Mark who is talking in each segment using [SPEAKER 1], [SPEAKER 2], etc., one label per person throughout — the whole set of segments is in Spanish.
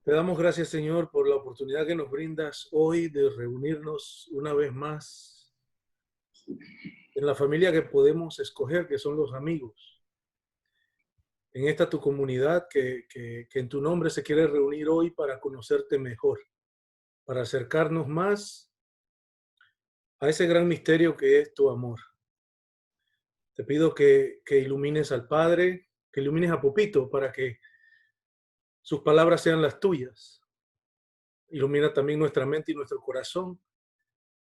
[SPEAKER 1] Te damos gracias, Señor, por la oportunidad que nos brindas hoy de reunirnos una vez más en la familia que podemos escoger, que son los amigos. En esta tu comunidad que en tu nombre se quiere reunir hoy para conocerte mejor, para acercarnos más a ese gran misterio que es tu amor. Te pido que ilumines al Padre, que ilumines a Pupito para que sus palabras sean las tuyas. Ilumina también nuestra mente y nuestro corazón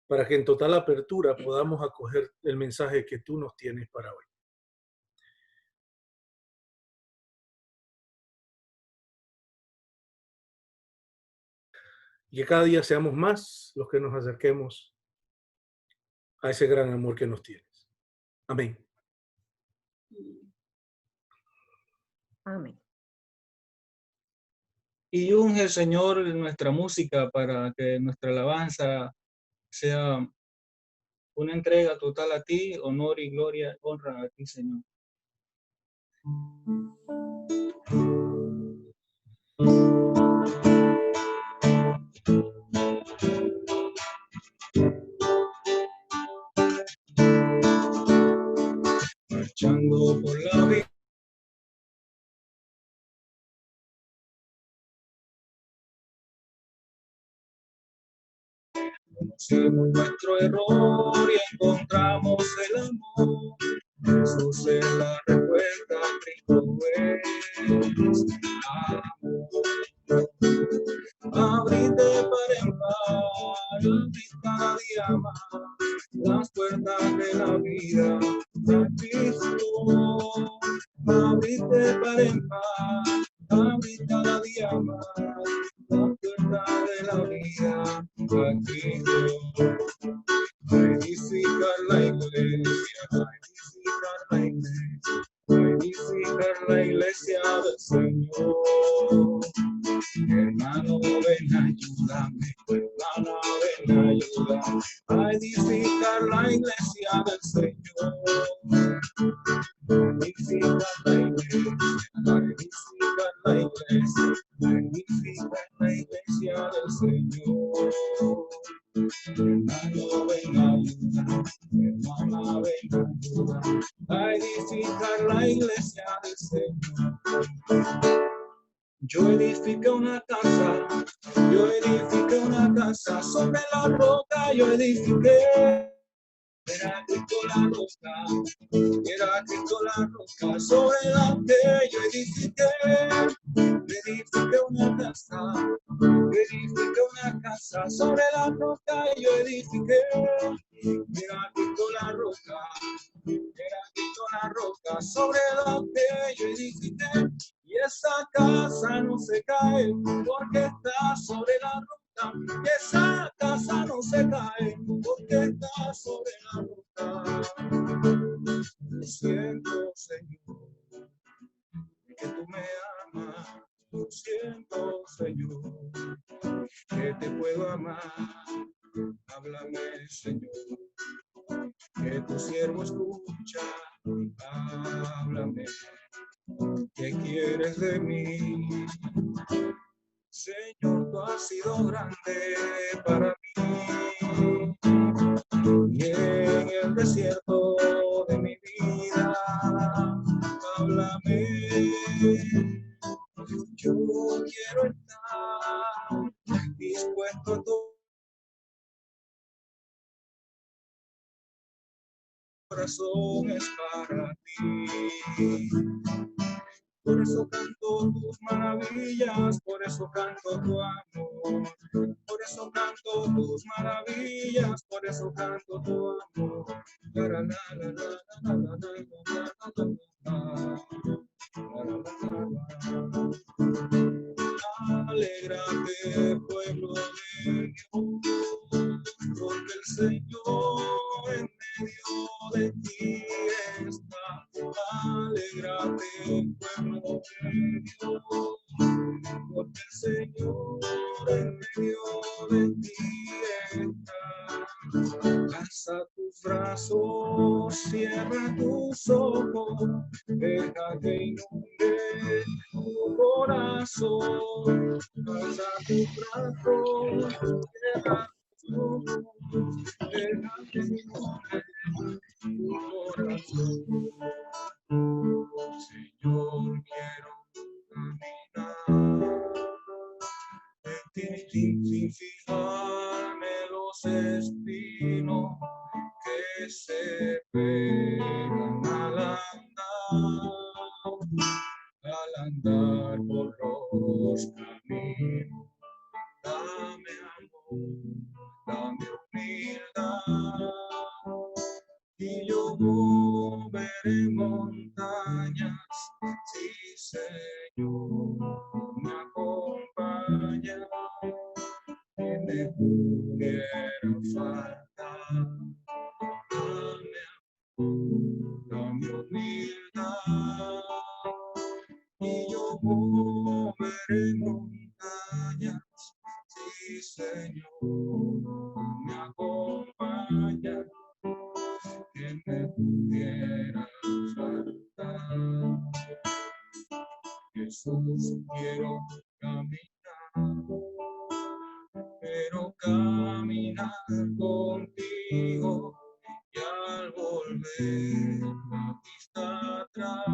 [SPEAKER 1] para que en total apertura podamos acoger el mensaje que tú nos tienes para hoy. Y que cada día seamos más los que nos acerquemos a ese gran amor que nos tienes. Amén.
[SPEAKER 2] Amén.
[SPEAKER 3] Y unge, Señor, nuestra música para que nuestra alabanza sea una entrega total a ti, honor y gloria, honra a ti, Señor. Marchando por la vida, conocimos nuestro error y encontramos el amor. Jesús es la respuesta, Cristo es amor. Abrite para entrar, abrir cada día más las puertas de la vida a Cristo. Abrite para entrar, abrir cada día más las puertas de la vida a Cristo. A edificar la iglesia, a edificar la iglesia, a edificar la iglesia del Señor. Hermano, ven, ayúdame, hermana, ven, ayúdame a edificar la iglesia del Señor. Edificar la iglesia, a edificar la iglesia, a edificar la iglesia del Señor. Hermano, ven, ayúdame, hermana, ven, ayúdame a edificar la iglesia del Señor. Yo edifiqué una casa sobre la roca, yo edifiqué. Era Cristo la roca sobre la que yo edifiqué. Edifiqué una casa sobre la roca, yo edifiqué. Era Cristo la roca sobre la que yo edifiqué. Y esa casa no se cae porque está sobre la roca. Y esa casa no se cae porque está sobre la roca. Lo siento, Señor, que tú me amas. Lo siento, Señor, que te puedo amar. Háblame, Señor, que tu siervo escucha. Háblame. ¿Qué quieres de mí? Señor, tú has sido grande para mí. Y en el desierto de mi vida, háblame. Yo quiero estar dispuesto a tu corazón es para ti. Por eso canto tus maravillas, por eso canto tu amor. Por eso canto tus maravillas, por eso canto tu amor. Alégrate, pueblo de Dios, porque el Señor en medio de ti está. Alégrate, pueblo de Dios, porque el Señor en medio de ti está. Alza tus brazos, cierra tus ojos, deja que inunde tu corazón. corazón, alza tu brazo, cierra tus ojos, deja que inunde tu corazón. Señor, quiero caminar en ti sin fijarme los espinos que se pegan al andar por los caminos. Dame amor, dame humildad, y yo moveré montañas. Sí, Señor, me acompaña, que me pudiera faltar. Dame amor, dame humildad, y yo moveré montañas. Sí, Señor, me acompaña, que me pudiera faltar. Jesús, quiero caminar, pero caminar contigo, y al volver la vista atrás,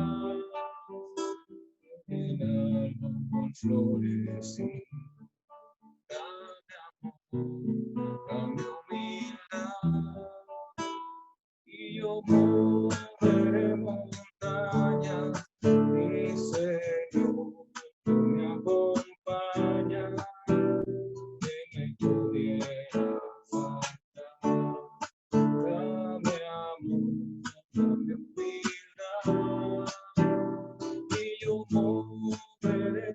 [SPEAKER 3] llenarlo con flores. Dame amor, dame humildad, y yo moveré montañas. Mi Señor me acompaña, que me pudiera faltar. Dame amor, dame humildad, y yo moveré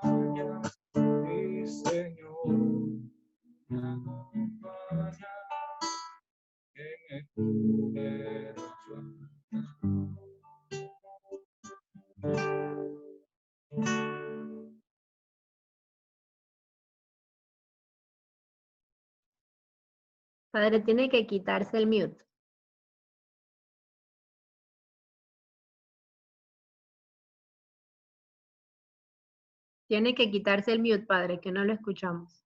[SPEAKER 3] montañas. Mi Señor me acompaña, que me pudiera faltar.
[SPEAKER 2] Padre, tiene que quitarse el mute. Tiene que quitarse el mute, padre, que no lo escuchamos.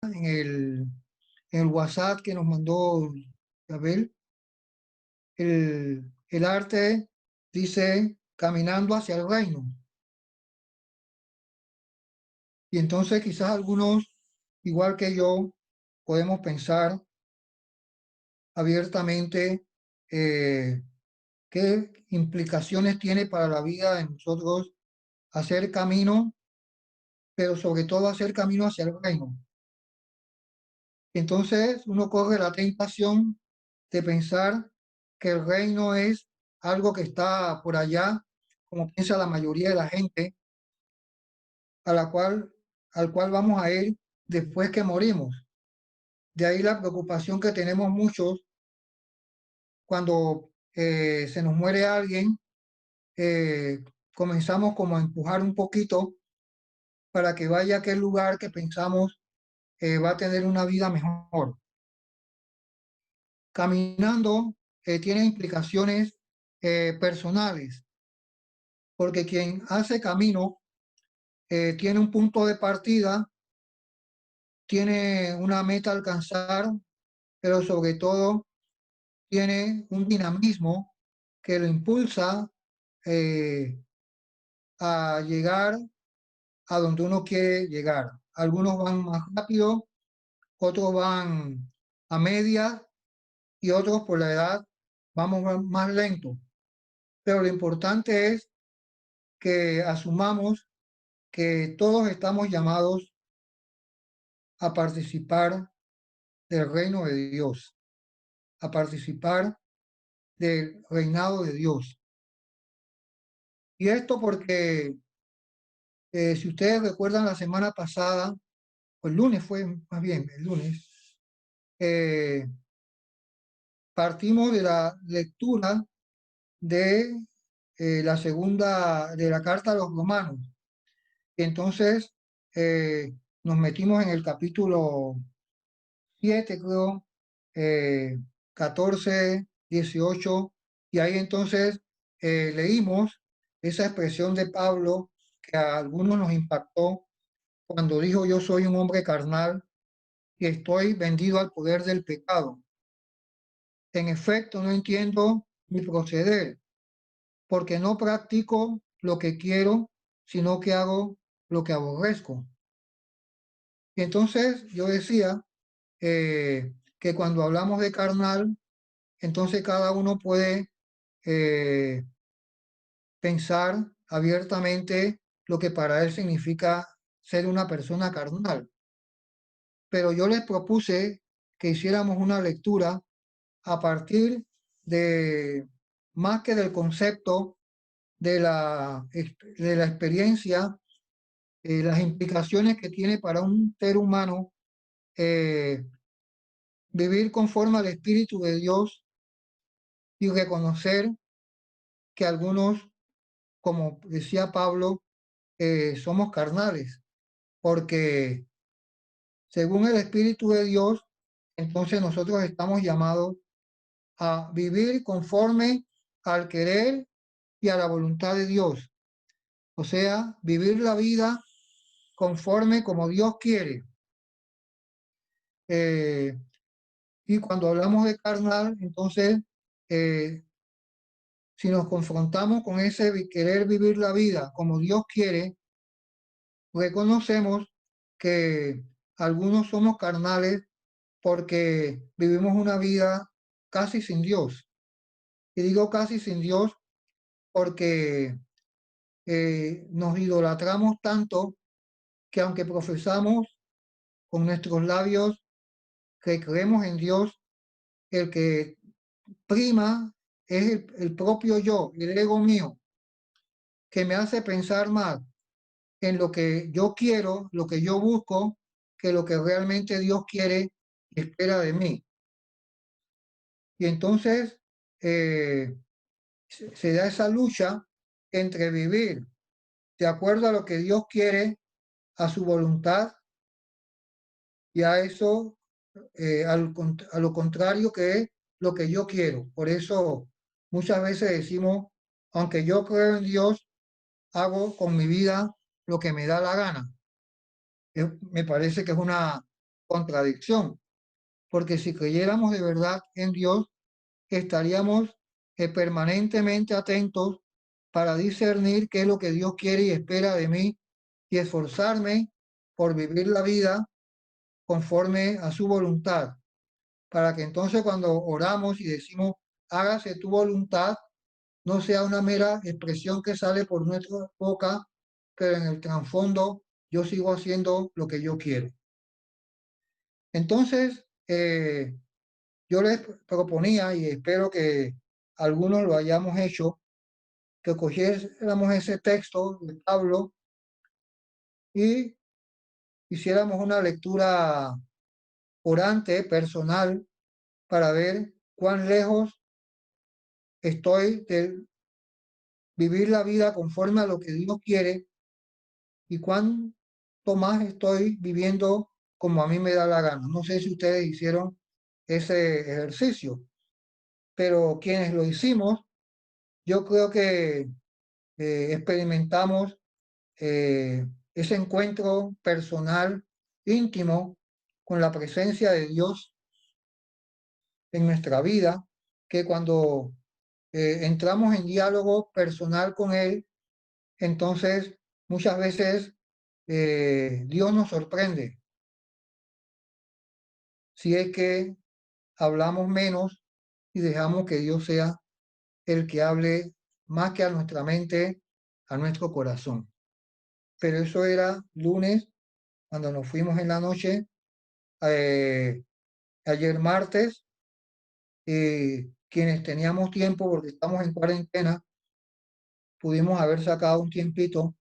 [SPEAKER 4] En el WhatsApp que nos mandó Abel, el arte dice caminando hacia el reino. Y entonces quizás algunos, igual que yo, podemos pensar abiertamente qué implicaciones tiene para la vida de nosotros hacer camino, pero sobre todo hacer camino hacia el reino. Entonces uno corre la tentación de pensar que el reino es algo que está por allá, como piensa la mayoría de la gente, al cual vamos a ir después que morimos. De ahí la preocupación que tenemos muchos cuando se nos muere alguien, comenzamos como a empujar un poquito para que vaya a aquel lugar que pensamos va a tener una vida mejor. Caminando tiene implicaciones personales, porque quien hace camino tiene un punto de partida, tiene una meta a alcanzar, pero sobre todo tiene un dinamismo que lo impulsa a llegar a donde uno quiere llegar. Algunos van más rápido, otros van a media y otros por la edad vamos más lento. Pero lo importante es que asumamos que todos estamos llamados a participar del reino de Dios, a participar del reinado de Dios. Y esto porque, si ustedes recuerdan la semana pasada, o el lunes fue más bien, el lunes, partimos de la lectura de la segunda de la carta a los romanos. Entonces, nos metimos en el capítulo 7, creo, 14, 18, y ahí entonces leímos esa expresión de Pablo que a algunos nos impactó cuando dijo: yo soy un hombre carnal y estoy vendido al poder del pecado. En efecto, no entiendo mi proceder, porque no practico lo que quiero, sino que hago lo que aborrezco. Y entonces yo decía que cuando hablamos de carnal, entonces cada uno puede eh, pensar abiertamente lo que para él significa ser una persona carnal. Pero yo les propuse que hiciéramos una lectura a partir de, más que del concepto de la experiencia, las implicaciones que tiene para un ser humano eh, vivir conforme al Espíritu de Dios y reconocer que algunos, como decía Pablo, somos carnales, porque según el Espíritu de Dios, entonces nosotros estamos llamados a vivir conforme al querer y a la voluntad de Dios. O sea, vivir la vida conforme como Dios quiere. Y cuando hablamos de carnal, entonces, si nos confrontamos con ese querer vivir la vida como Dios quiere, reconocemos que algunos somos carnales porque vivimos una vida casi sin Dios. Y digo casi sin Dios porque nos idolatramos tanto que aunque profesamos con nuestros labios que creemos en Dios, el que prima es el propio yo, el ego mío, que me hace pensar más en lo que yo quiero, lo que yo busco, que lo que realmente Dios quiere y espera de mí. Y entonces se da esa lucha entre vivir de acuerdo a lo que Dios quiere, a su voluntad, y a eso, a lo contrario que es lo que yo quiero. Por eso muchas veces decimos, aunque yo creo en Dios, hago con mi vida lo que me da la gana. Me parece que es una contradicción, porque si creyéramos de verdad en Dios, estaríamos permanentemente atentos para discernir qué es lo que Dios quiere y espera de mí y esforzarme por vivir la vida conforme a su voluntad, para que entonces cuando oramos y decimos, hágase tu voluntad, no sea una mera expresión que sale por nuestra boca, pero en el trasfondo yo sigo haciendo lo que yo quiero. Entonces, yo les proponía, y espero que algunos lo hayamos hecho, que cogiéramos ese texto de Pablo y hiciéramos una lectura orante, personal, para ver cuán lejos estoy de vivir la vida conforme a lo que Dios quiere y cuánto más estoy viviendo como a mí me da la gana. No sé si ustedes hicieron ese ejercicio, pero quienes lo hicimos, yo creo que experimentamos ese encuentro personal, íntimo, con la presencia de Dios en nuestra vida, que cuando entramos en diálogo personal con Él, entonces muchas veces Dios nos sorprende si es que hablamos menos y dejamos que Dios sea el que hable más que a nuestra mente, a nuestro corazón. Pero eso era lunes, cuando nos fuimos en la noche. Ayer martes, quienes teníamos tiempo, porque estamos en cuarentena, pudimos haber sacado un tiempito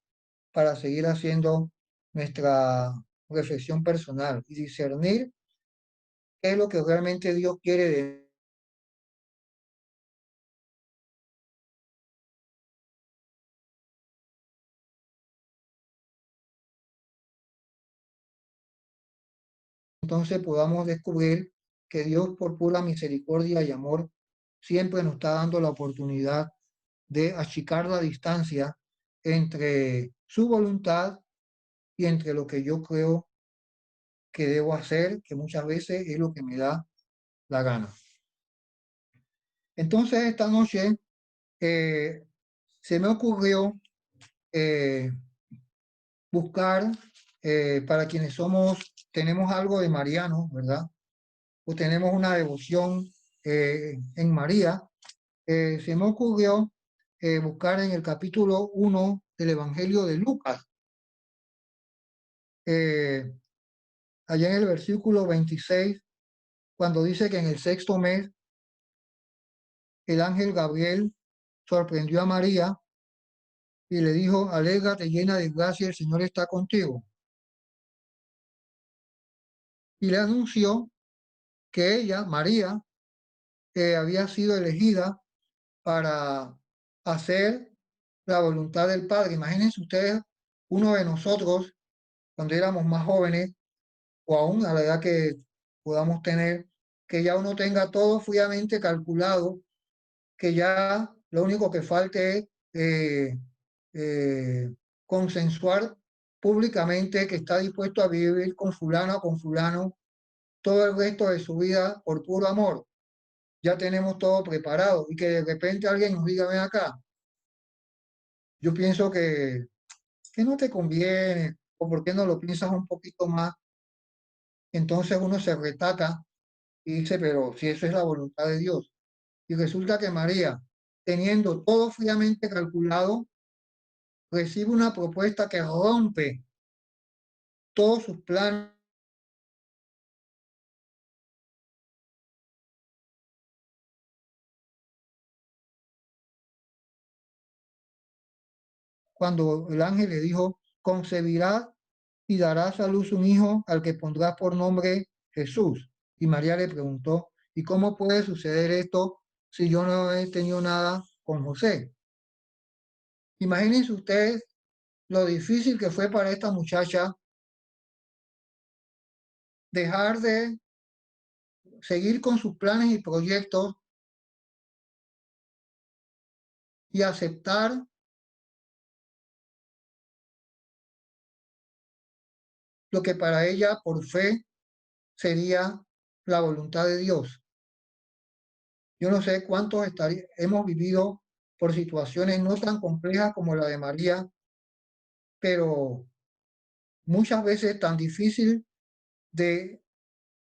[SPEAKER 4] para seguir haciendo nuestra reflexión personal y discernir qué es lo que realmente Dios quiere de entonces podamos descubrir que Dios, por pura misericordia y amor, siempre nos está dando la oportunidad de achicar la distancia entre su voluntad y entre lo que yo creo que debo hacer, que muchas veces es lo que me da la gana. Entonces, esta noche se me ocurrió buscar, para quienes tenemos algo de mariano, ¿verdad? O tenemos una devoción en María, se me ocurrió buscar en el capítulo 1 del Evangelio de Lucas, allá en el versículo 26, cuando dice que en el 6º mes el ángel Gabriel sorprendió a María y le dijo: alégrate, llena de gracia, el Señor está contigo. Y le anunció que ella, María, había sido elegida para hacer la voluntad del Padre. Imagínense ustedes, uno de nosotros, cuando éramos más jóvenes, o aún a la edad que podamos tener, que ya uno tenga todo fríamente calculado, que ya lo único que falte es consensuar públicamente que está dispuesto a vivir con fulano o con fulano todo el resto de su vida por puro amor. Ya tenemos todo preparado y que de repente alguien nos diga: ven acá, yo pienso que no te conviene, o por qué no lo piensas un poquito más. Entonces uno se retaca y dice: pero si eso es la voluntad de Dios. Y resulta que María, teniendo todo fríamente calculado, recibe una propuesta que rompe todos sus planes. Cuando el ángel le dijo: concebirá y darás a luz un hijo al que pondrás por nombre Jesús. Y María le preguntó: ¿y cómo puede suceder esto si yo no he tenido nada con José? Imagínense ustedes lo difícil que fue para esta muchacha dejar de seguir con sus planes y proyectos y aceptar lo que para ella por fe sería la voluntad de Dios. Yo no sé cuántos hemos vivido por situaciones no tan complejas como la de María, pero muchas veces tan difícil de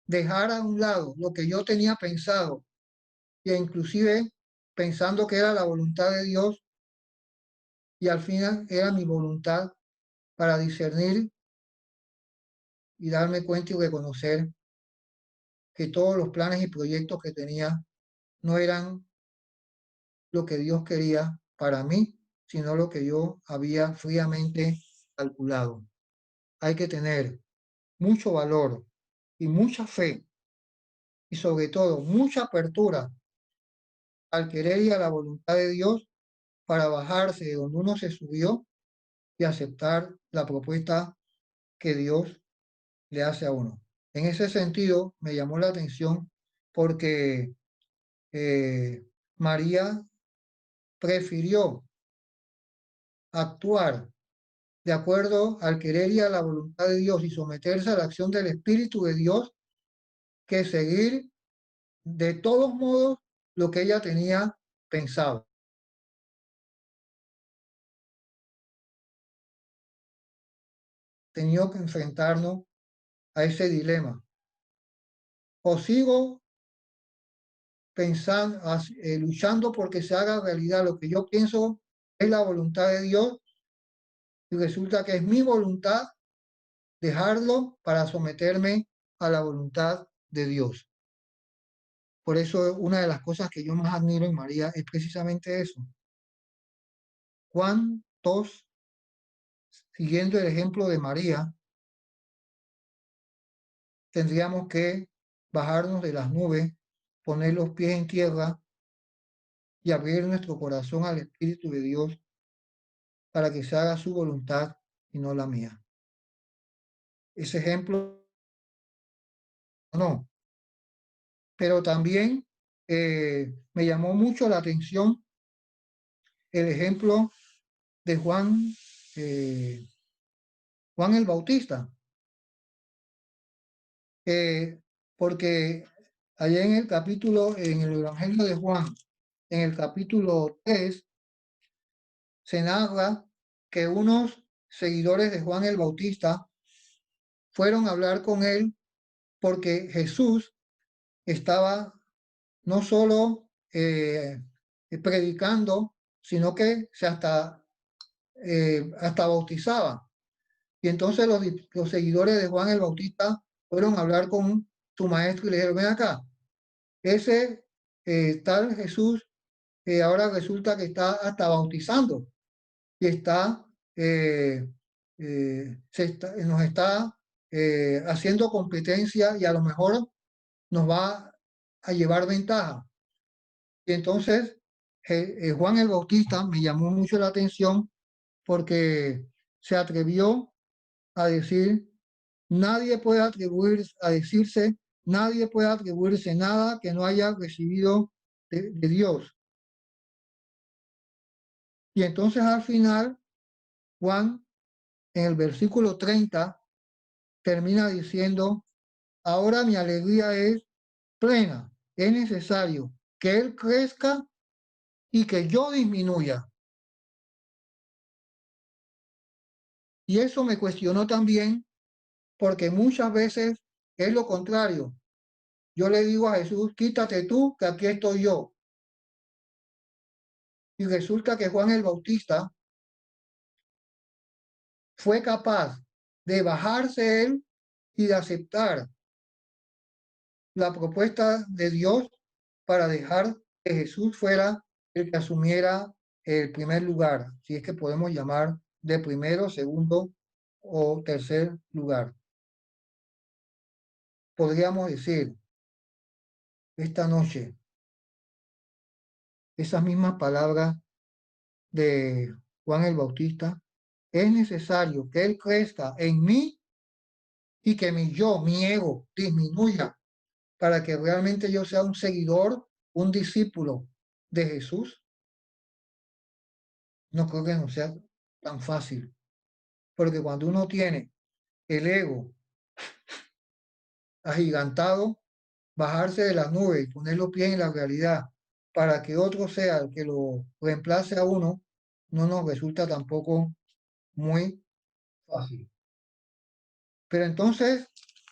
[SPEAKER 4] dejar a un lado lo que yo tenía pensado, e inclusive pensando que era la voluntad de Dios, y al final era mi voluntad, para discernir y darme cuenta y reconocer que todos los planes y proyectos que tenía no eran lo que Dios quería para mí, sino lo que yo había fríamente calculado. Hay que tener mucho valor y mucha fe, y sobre todo mucha apertura al querer y a la voluntad de Dios, para bajarse de donde uno se subió y aceptar la propuesta que Dios le hace a uno. En ese sentido, me llamó la atención porque María prefirió actuar de acuerdo al querer y a la voluntad de Dios y someterse a la acción del Espíritu de Dios, que seguir de todos modos lo que ella tenía pensado. Tenía que enfrentarnos a ese dilema: o sigo pensando, luchando porque se haga realidad lo que yo pienso es la voluntad de Dios, y resulta que es mi voluntad dejarlo para someterme a la voluntad de Dios. Por eso una de las cosas que yo más admiro en María es precisamente eso. ¿Cuántos, siguiendo el ejemplo de María, tendríamos que bajarnos de las nubes, poner los pies en tierra y abrir nuestro corazón al Espíritu de Dios, para que se haga su voluntad y no la mía? Ese ejemplo no. Pero también me llamó mucho la atención el ejemplo de Juan el Bautista, porque allá en el Evangelio de Juan, en el capítulo 3, se narra que unos seguidores de Juan el Bautista fueron a hablar con él porque Jesús estaba no solo predicando, sino que hasta bautizaba. Y entonces los seguidores de Juan el Bautista fueron a hablar con su maestro y le dijeron, ven acá, ese tal Jesús ahora resulta que está hasta bautizando y nos está haciendo competencia y a lo mejor nos va a llevar ventaja. Y entonces Juan el Bautista me llamó mucho la atención porque se atrevió a decir, nadie puede atribuirse nada que no haya recibido de Dios. Y entonces al final, Juan, en el versículo 30, termina diciendo, ahora mi alegría es plena, es necesario que Él crezca y que yo disminuya. Y eso me cuestionó también, porque muchas veces es lo contrario. Yo le digo a Jesús, quítate tú, que aquí estoy yo. Y resulta que Juan el Bautista fue capaz de bajarse él y de aceptar la propuesta de Dios para dejar que Jesús fuera el que asumiera el primer lugar, si es que podemos llamar de primero, segundo o tercer lugar. Podríamos decir esta noche esas mismas palabras de Juan el Bautista. Es necesario que Él crezca en mí y que mi ego, disminuya para que realmente yo sea un seguidor, un discípulo de Jesús. No creo que no sea tan fácil, porque cuando uno tiene el ego agigantado, bajarse de las nubes y poner los pies en la realidad para que otro sea el que lo reemplace a uno, no nos resulta tampoco muy fácil. Pero entonces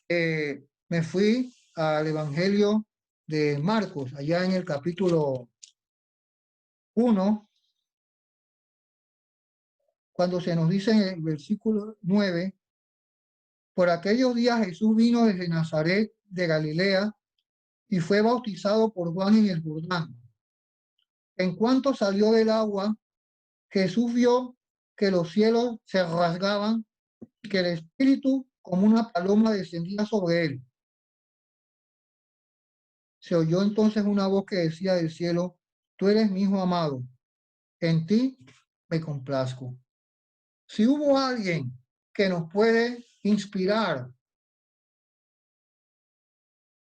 [SPEAKER 4] me fui al Evangelio de Marcos, allá en el capítulo 1, cuando se nos dice en el versículo 9, por aquellos días Jesús vino desde Nazaret de Galilea y fue bautizado por Juan en el Jordán. En cuanto salió del agua, Jesús vio que los cielos se rasgaban y que el Espíritu como una paloma descendía sobre él. Se oyó entonces una voz que decía del cielo, tú eres mi Hijo amado, en ti me complazco. Si hubo alguien que nos puede inspirar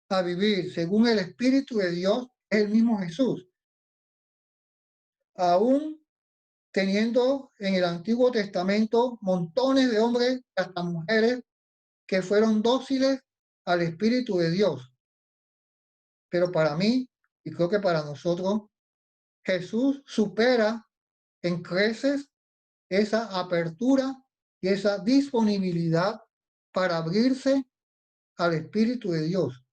[SPEAKER 4] a vivir según el Espíritu de Dios, es el mismo Jesús. Aún teniendo en el Antiguo Testamento montones de hombres, hasta mujeres, que fueron dóciles al Espíritu de Dios. Pero para mí, y creo que para nosotros, Jesús supera en creces esa apertura y esa disponibilidad para abrirse al Espíritu de Dios,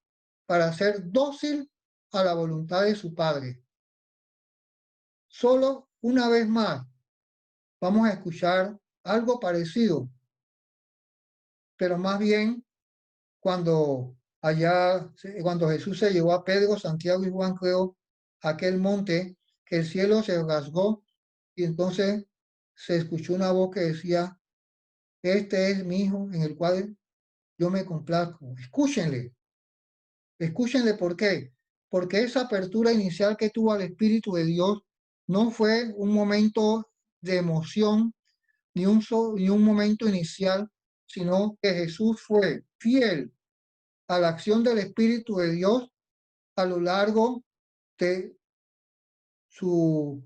[SPEAKER 4] para ser dócil a la voluntad de su Padre. Solo una vez más vamos a escuchar algo parecido, pero más bien cuando Jesús se llevó a Pedro, Santiago y Juan, creo, a aquel monte, que el cielo se rasgó y entonces se escuchó una voz que decía, este es mi Hijo en el cual yo me complazco. Escúchenle, ¿por qué? Porque esa apertura inicial que tuvo al Espíritu de Dios no fue un momento de emoción, ni un momento inicial, sino que Jesús fue fiel a la acción del Espíritu de Dios a lo largo de su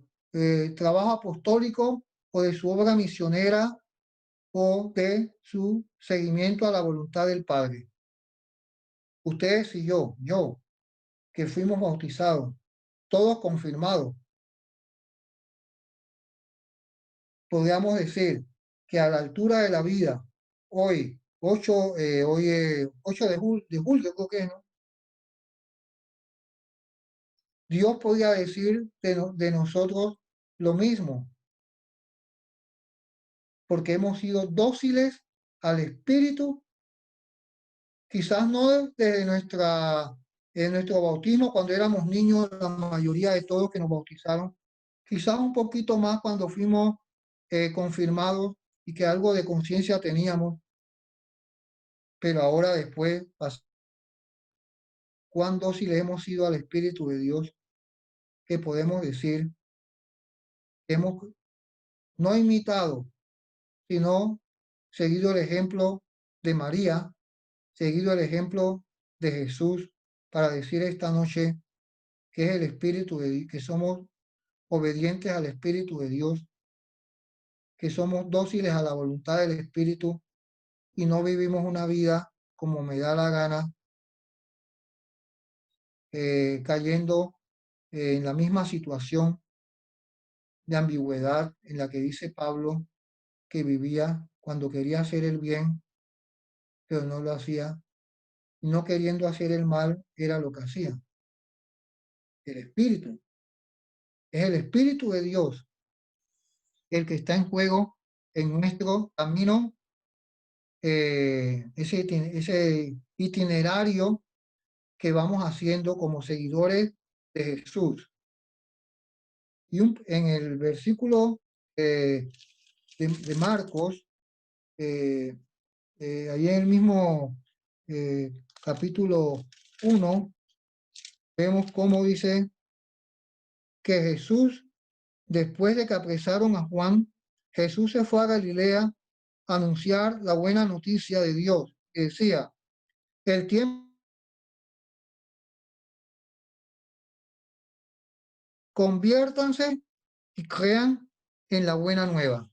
[SPEAKER 4] trabajo apostólico o de su obra misionera o de su seguimiento a la voluntad del Padre. Ustedes y yo, que fuimos bautizados, todos confirmados, podríamos decir que a la altura de la vida, hoy, 8 de julio, creo que es, ¿no? Dios podría decir de nosotros lo mismo, porque hemos sido dóciles al Espíritu, quizás no desde nuestro bautismo cuando éramos niños, la mayoría de todos que nos bautizaron, quizás un poquito más cuando fuimos confirmados y que algo de conciencia teníamos, pero ahora después, cuán dóciles hemos sido al Espíritu de Dios, que podemos decir, hemos no imitado, sino seguido el ejemplo de María, seguido el ejemplo de Jesús, para decir esta noche que es el Espíritu de Dios, que somos obedientes al Espíritu de Dios, que somos dóciles a la voluntad del Espíritu y no vivimos una vida como me da la gana, cayendo en la misma situación de ambigüedad en la que dice Pablo que vivía cuando quería hacer el bien, pero no lo hacía, y no queriendo hacer el mal era lo que hacía. El Espíritu, es el Espíritu de Dios el que está en juego en nuestro camino, ese itinerario que vamos haciendo como seguidores de Jesús. Y en el versículo de Marcos, ahí en el mismo capítulo 1, vemos cómo dice que Jesús, después de que apresaron a Juan, Jesús se fue a Galilea a anunciar la buena noticia de Dios, que decía, el tiempo, conviértanse y crean en la buena nueva.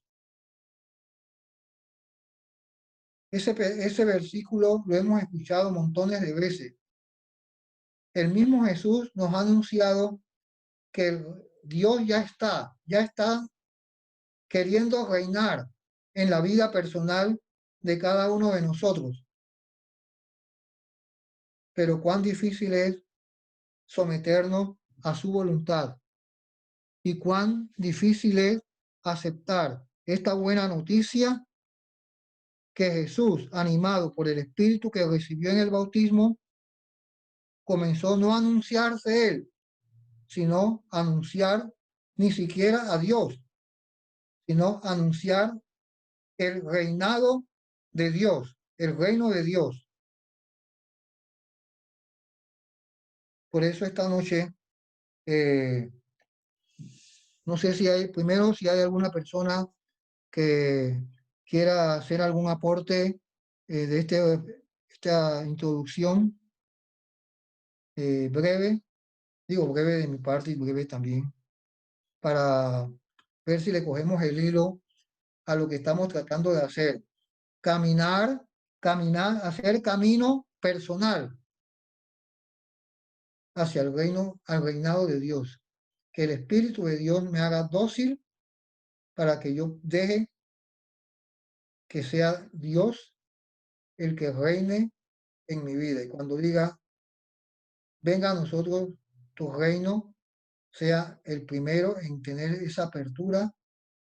[SPEAKER 4] Ese versículo lo hemos escuchado montones de veces. El mismo Jesús nos ha anunciado que Dios ya está queriendo reinar en la vida personal de cada uno de nosotros. Pero cuán difícil es someternos a su voluntad y cuán difícil es aceptar esta buena noticia que Jesús, animado por el Espíritu que recibió en el bautismo, comenzó no a anunciarse él, sino a anunciar ni siquiera a Dios, sino a anunciar el reinado de Dios, el reino de Dios. Por eso esta noche, no sé si hay alguna persona que quiera hacer algún aporte de esta introducción breve, digo breve de mi parte y breve también, para ver si le cogemos el hilo a lo que estamos tratando de hacer. Caminar, hacer camino personal hacia el reino, al reinado de Dios. Que el Espíritu de Dios me haga dócil para que yo deje que sea Dios el que reine en mi vida. Y cuando diga, venga a nosotros tu reino, sea el primero en tener esa apertura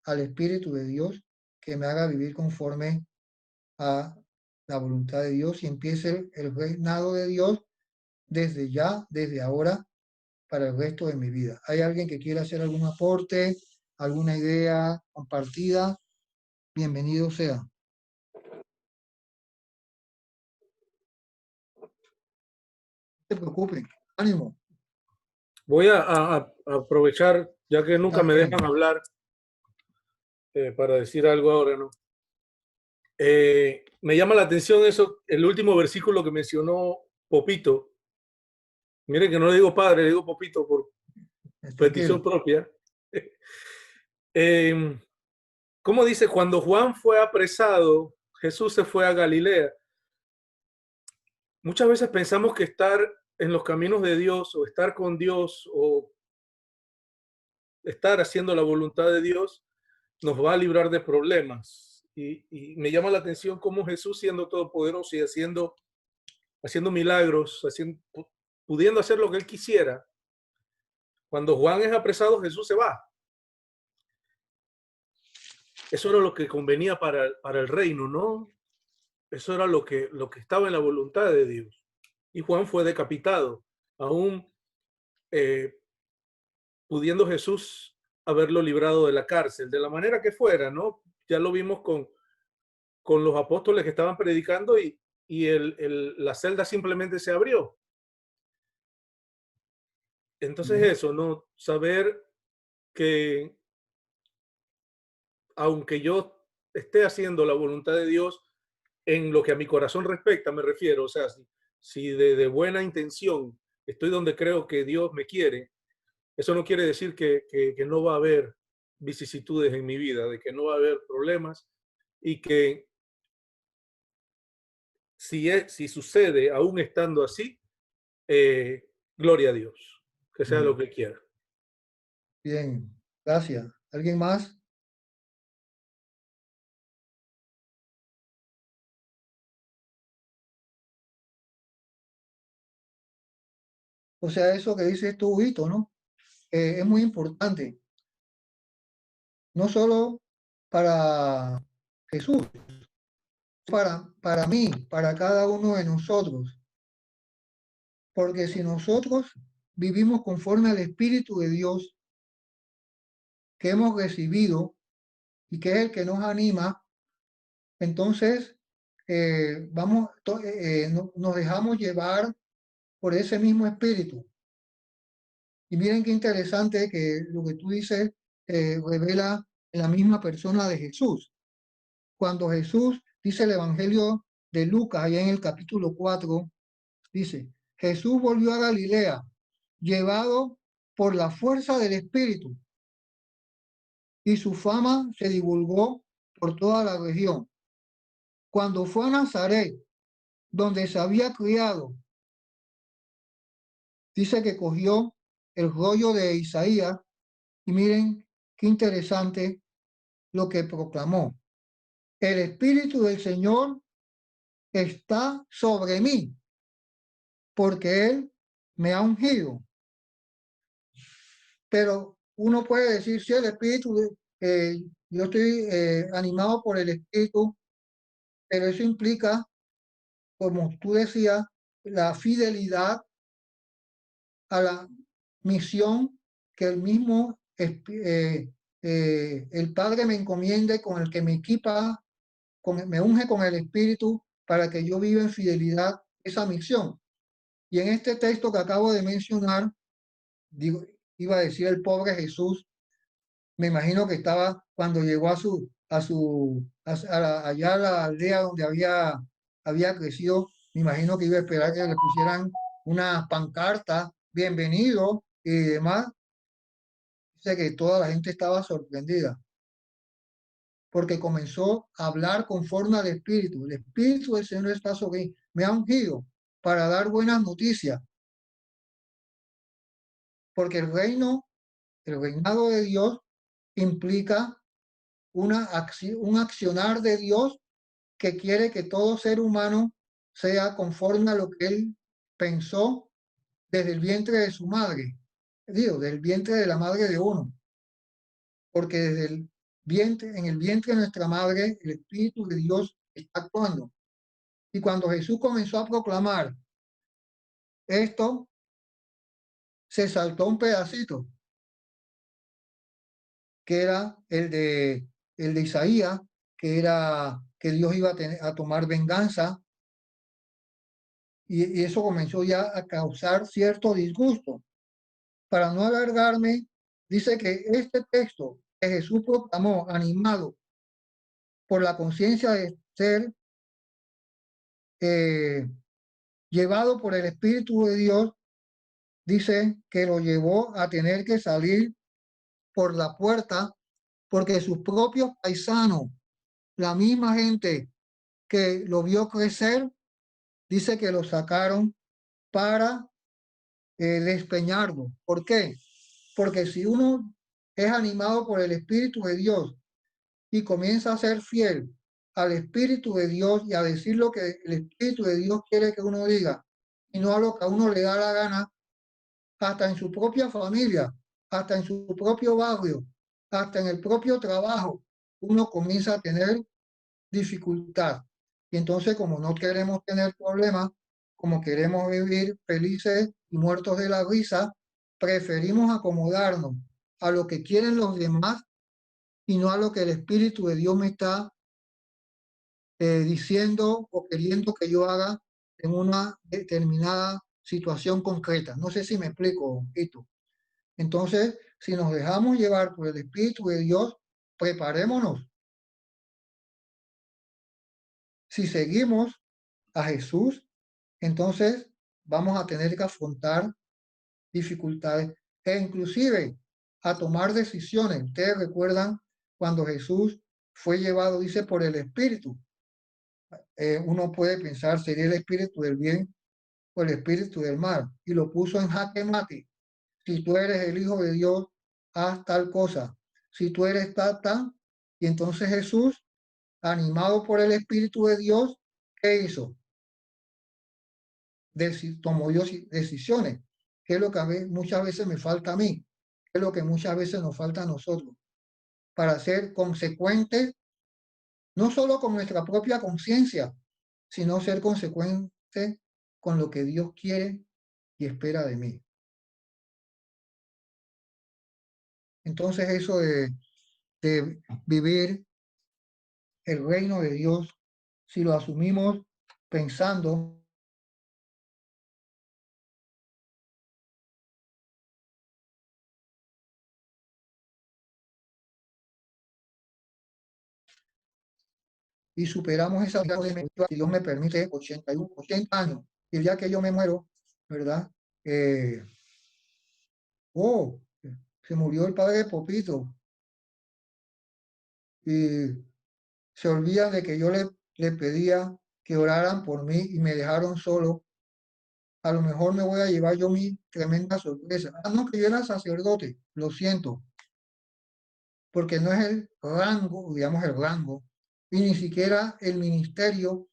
[SPEAKER 4] al Espíritu de Dios que me haga vivir conforme a la voluntad de Dios y empiece el reinado de Dios desde ya, desde ahora, para el resto de mi vida. ¿Hay alguien que quiera hacer algún aporte, alguna idea compartida? Bienvenido sea. No se preocupen, ánimo.
[SPEAKER 1] Voy a aprovechar, ya que nunca me dejan hablar, para decir algo ahora, ¿no? Me llama la atención eso, el último versículo que mencionó Popito. Miren que no le digo padre, le digo Popito por petición
[SPEAKER 4] Tranquilo.
[SPEAKER 1] propia. ¿Cómo dice? Cuando Juan fue apresado, Jesús se fue a Galilea. Muchas veces pensamos que estar en los caminos de Dios o estar con Dios o estar haciendo la voluntad de Dios nos va a librar de problemas. Y me llama la atención cómo Jesús, siendo todopoderoso y haciendo milagros, pudiendo hacer lo que él quisiera, cuando Juan es apresado, Jesús se va. Eso era lo que convenía para el reino, ¿no? Eso era lo que estaba en la voluntad de Dios. Y Juan fue decapitado, aún pudiendo Jesús haberlo librado de la cárcel, de la manera que fuera, ¿no? Ya lo vimos con los apóstoles que estaban predicando y la celda simplemente se abrió. Entonces eso, ¿no? Saber que aunque yo esté haciendo la voluntad de Dios en lo que a mi corazón respecta, me refiero, o sea, si de buena intención estoy donde creo que Dios me quiere, eso no quiere decir que no va a haber vicisitudes en mi vida, de que no va a haber problemas y que si sucede aún estando así, gloria a Dios, que sea lo que quiera.
[SPEAKER 4] Bien, gracias. ¿Alguien más? O sea, eso que dices tú, Vito, ¿no? Es muy importante, no solo para Jesús, para mí, para cada uno de nosotros. Porque si nosotros vivimos conforme al Espíritu de Dios que hemos recibido y que es el que nos anima, entonces nos dejamos llevar por ese mismo Espíritu. Y miren qué interesante que lo que tú dices revela en la misma persona de Jesús. Cuando Jesús dice el Evangelio de Lucas, allá en el capítulo 4, dice, Jesús volvió a Galilea, llevado por la fuerza del Espíritu, y su fama se divulgó por toda la región. Cuando fue a Nazaret, donde se había criado, dice que cogió el rollo de Isaías, y miren qué interesante lo que proclamó. El Espíritu del Señor está sobre mí, porque Él me ha ungido. Pero uno puede decir, sí, el Espíritu, yo estoy animado por el Espíritu, pero eso implica, como tú decías, la fidelidad a la misión que el mismo el Padre me encomiende, con el que me equipa, me unge con el Espíritu para que yo viva en fidelidad esa misión. Y en este texto que acabo de mencionar, digo, iba a decir el pobre Jesús, me imagino que estaba cuando llegó allá a la aldea donde había crecido, me imagino que iba a esperar que le pusieran una pancarta, bienvenido y demás. Dice que toda la gente estaba sorprendida porque comenzó a hablar conforme al Espíritu. El Espíritu del Señor está sobre mí, me ha ungido para dar buenas noticias, porque el reinado de Dios implica un accionar de Dios que quiere que todo ser humano sea conforme a lo que Él pensó desde el vientre de su madre, digo, del vientre de la madre de uno, porque desde el vientre, en el vientre de nuestra madre, el Espíritu de Dios está actuando. Y cuando Jesús comenzó a proclamar esto, se saltó un pedacito, que era el de Isaías, que era que Dios iba a tomar venganza, y eso comenzó ya a causar cierto disgusto. Para no alargarme, dice que este texto que Jesús proclamó, animado por la conciencia de ser llevado por el Espíritu de Dios, dice que lo llevó a tener que salir por la puerta porque sus propios paisanos, la misma gente que lo vio crecer, dice que lo sacaron para despeñarlo. ¿Por qué? Porque si uno es animado por el Espíritu de Dios y comienza a ser fiel al Espíritu de Dios y a decir lo que el Espíritu de Dios quiere que uno diga y no a lo que a uno le da la gana, hasta en su propia familia, hasta en su propio barrio, hasta en el propio trabajo, uno comienza a tener dificultad. Y entonces, como no queremos tener problemas, como queremos vivir felices y muertos de la risa, preferimos acomodarnos a lo que quieren los demás y no a lo que el Espíritu de Dios me está diciendo o queriendo que yo haga en una determinada situación concreta. No sé si me explico, Hito. Entonces, si nos dejamos llevar por el Espíritu de Dios, preparémonos. Si seguimos a Jesús, entonces vamos a tener que afrontar dificultades e inclusive a tomar decisiones. Ustedes recuerdan cuando Jesús fue llevado, dice, por el Espíritu. Uno puede pensar, ¿sería el Espíritu del bien o el Espíritu del mal? Y lo puso en jaque mate. Si tú eres el Hijo de Dios, haz tal cosa. Si tú eres tal. Y entonces Jesús, animado por el Espíritu de Dios, ¿qué hizo? Tomó decisiones, que es lo que muchas veces me falta a mí, que es lo que muchas veces nos falta a nosotros, para ser consecuentes, no solo con nuestra propia conciencia, sino ser consecuentes con lo que Dios quiere y espera de mí. Entonces eso de vivir el reino de Dios, si lo asumimos pensando y superamos esa si Dios me permite, 81, 80 años, y el día que yo me muero, ¿verdad? Se murió el padre de Popito, y se olvidan de que yo le pedía que oraran por mí y me dejaron solo. A lo mejor me voy a llevar yo mi tremenda sorpresa. Ah, no, que yo era sacerdote, lo siento, porque no es el rango, digamos el rango, y ni siquiera el ministerio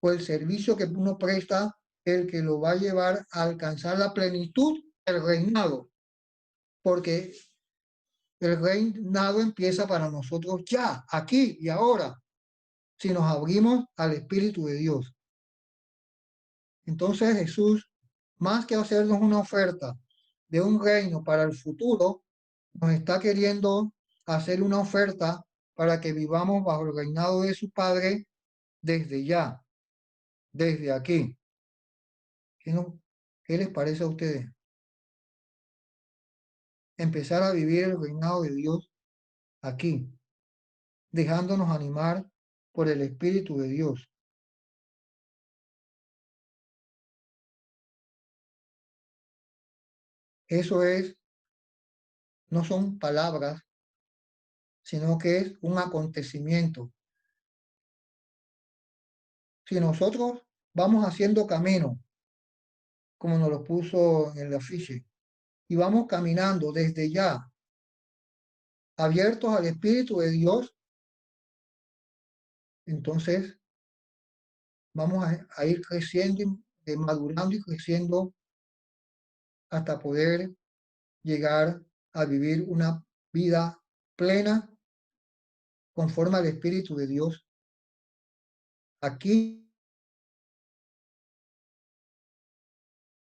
[SPEAKER 4] o el servicio que uno presta el que lo va a llevar a alcanzar la plenitud del reinado, porque el reinado empieza para nosotros ya, aquí y ahora, si nos abrimos al Espíritu de Dios. Entonces Jesús, más que hacernos una oferta de un reino para el futuro, nos está queriendo hacer una oferta para que vivamos bajo el reinado de su Padre desde ya, desde aquí. ¿Qué les parece a ustedes? Empezar a vivir el reinado de Dios aquí, dejándonos animar por el Espíritu de Dios. Eso no son palabras, sino que es un acontecimiento. Si nosotros vamos haciendo camino, como nos lo puso en el afiche, y vamos caminando desde ya, abiertos al Espíritu de Dios, entonces vamos a ir creciendo, madurando y creciendo hasta poder llegar a vivir una vida plena conforme al Espíritu de Dios. Aquí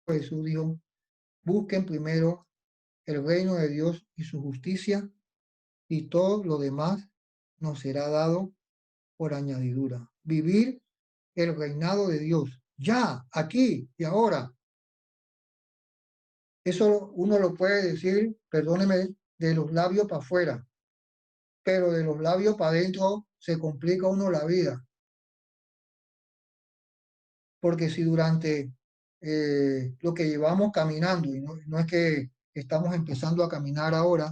[SPEAKER 4] Jesús dijo, busquen primero el reino de Dios y su justicia, y todo lo demás nos será dado por añadidura. Vivir el reinado de Dios, ya, aquí y ahora. Eso uno lo puede decir, perdóneme, de los labios para afuera, pero de los labios para adentro se complica uno la vida. Porque si durante lo que llevamos caminando, y no es que estamos empezando a caminar ahora,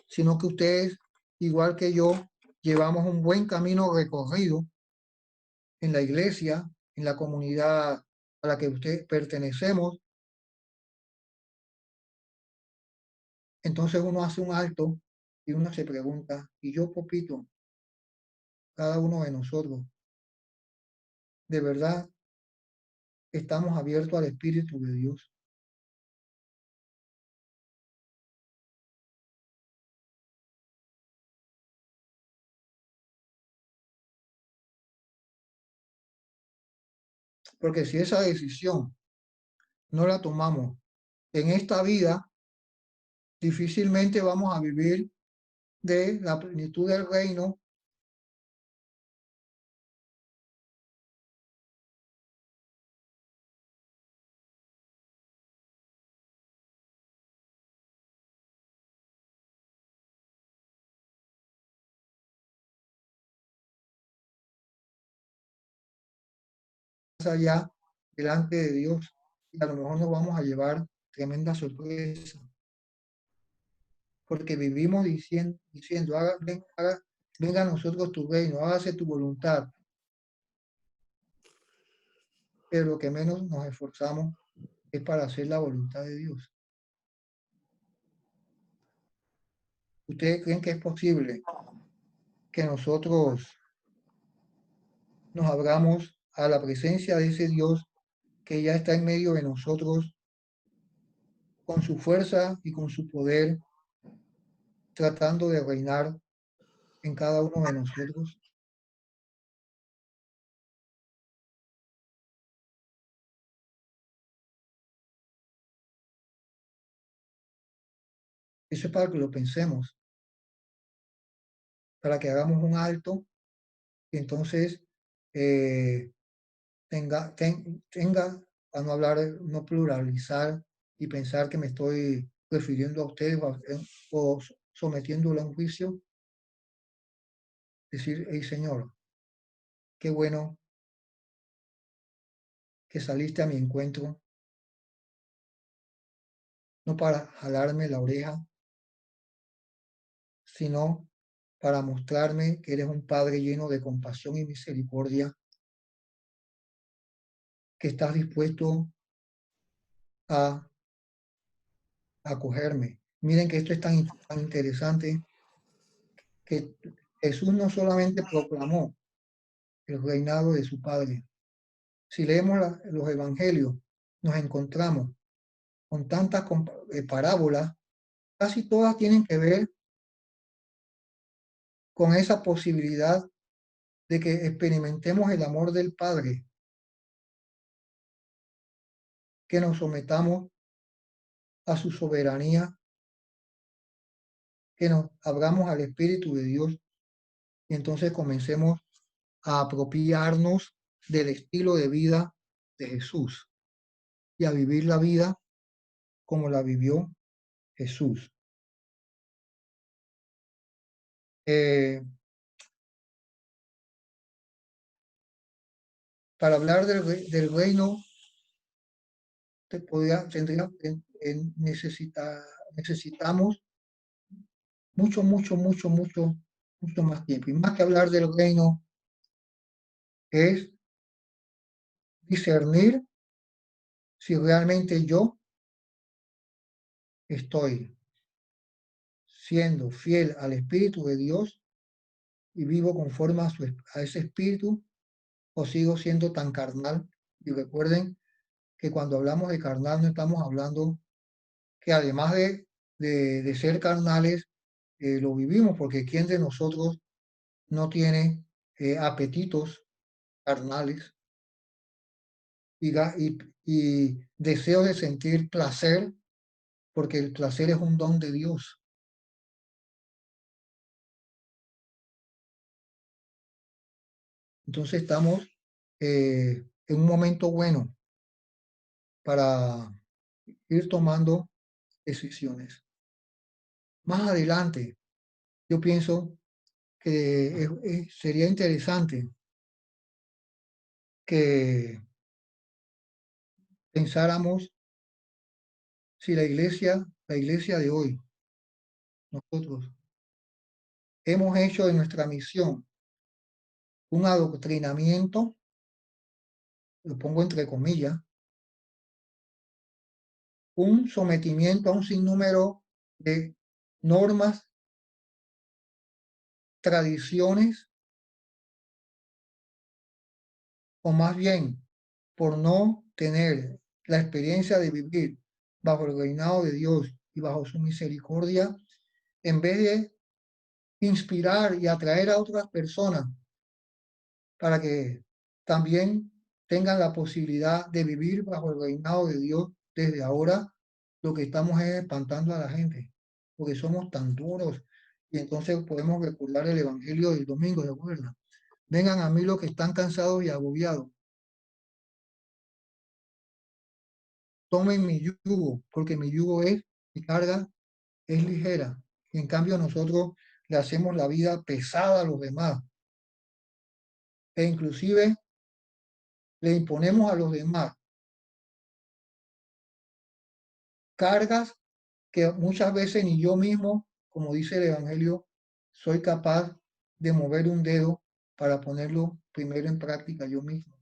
[SPEAKER 4] sino que ustedes, igual que yo, llevamos un buen camino recorrido en la iglesia, en la comunidad a la que ustedes pertenecemos. Entonces uno hace un alto y uno se pregunta, y yo, Popito, cada uno de nosotros, ¿de verdad estamos abiertos al Espíritu de Dios? Porque si esa decisión no la tomamos en esta vida, difícilmente vamos a vivir de la plenitud del reino más allá delante de Dios. Y a lo mejor nos vamos a llevar tremenda sorpresa, porque vivimos diciendo venga a nosotros tu reino, hágase tu voluntad. Pero lo que menos nos esforzamos es para hacer la voluntad de Dios. ¿Ustedes creen que es posible que nosotros nos abramos a la presencia de ese Dios que ya está en medio de nosotros con su fuerza y con su poder, tratando de reinar en cada uno de nosotros? Eso es para que lo pensemos, para que hagamos un alto y entonces eh, tenga, a no hablar, no pluralizar y pensar que me estoy refiriendo a ustedes o sometiéndolo a un juicio, decir, hey Señor, qué bueno que saliste a mi encuentro, no para jalarme la oreja, sino para mostrarme que eres un Padre lleno de compasión y misericordia, que estás dispuesto a acogerme. Miren que esto es tan interesante que Jesús no solamente proclamó el reinado de su Padre. Si leemos los evangelios, nos encontramos con tantas parábolas, casi todas tienen que ver con esa posibilidad de que experimentemos el amor del Padre, que nos sometamos a su soberanía, que nos abramos al Espíritu de Dios y entonces comencemos a apropiarnos del estilo de vida de Jesús y a vivir la vida como la vivió Jesús. Eh, para hablar del reino, necesitamos mucho más tiempo. Y más que hablar del reino, es discernir si realmente yo estoy siendo fiel al Espíritu de Dios y vivo conforme a ese Espíritu, o sigo siendo tan carnal. Y recuerden que cuando hablamos de carnal no estamos hablando que además de ser carnales, lo vivimos, porque ¿quién de nosotros no tiene apetitos carnales y deseo de sentir placer? Porque el placer es un don de Dios. Entonces estamos en un momento bueno para ir tomando decisiones. Más adelante, yo pienso que sería interesante que pensáramos si la iglesia de hoy, nosotros, hemos hecho de nuestra misión un adoctrinamiento, lo pongo entre comillas, un sometimiento a un sinnúmero de normas, tradiciones, o más bien por no tener la experiencia de vivir bajo el reinado de Dios y bajo su misericordia, en vez de inspirar y atraer a otras personas para que también tengan la posibilidad de vivir bajo el reinado de Dios desde ahora, lo que estamos es espantando a la gente, porque somos tan duros y entonces podemos recordar el Evangelio del domingo, ¿de acuerdo? Vengan a mí los que están cansados y agobiados. Tomen mi yugo, porque mi carga es ligera. Y en cambio nosotros le hacemos la vida pesada a los demás. E inclusive le imponemos a los demás cargas que muchas veces ni yo mismo, como dice el Evangelio, soy capaz de mover un dedo para ponerlo primero en práctica yo mismo.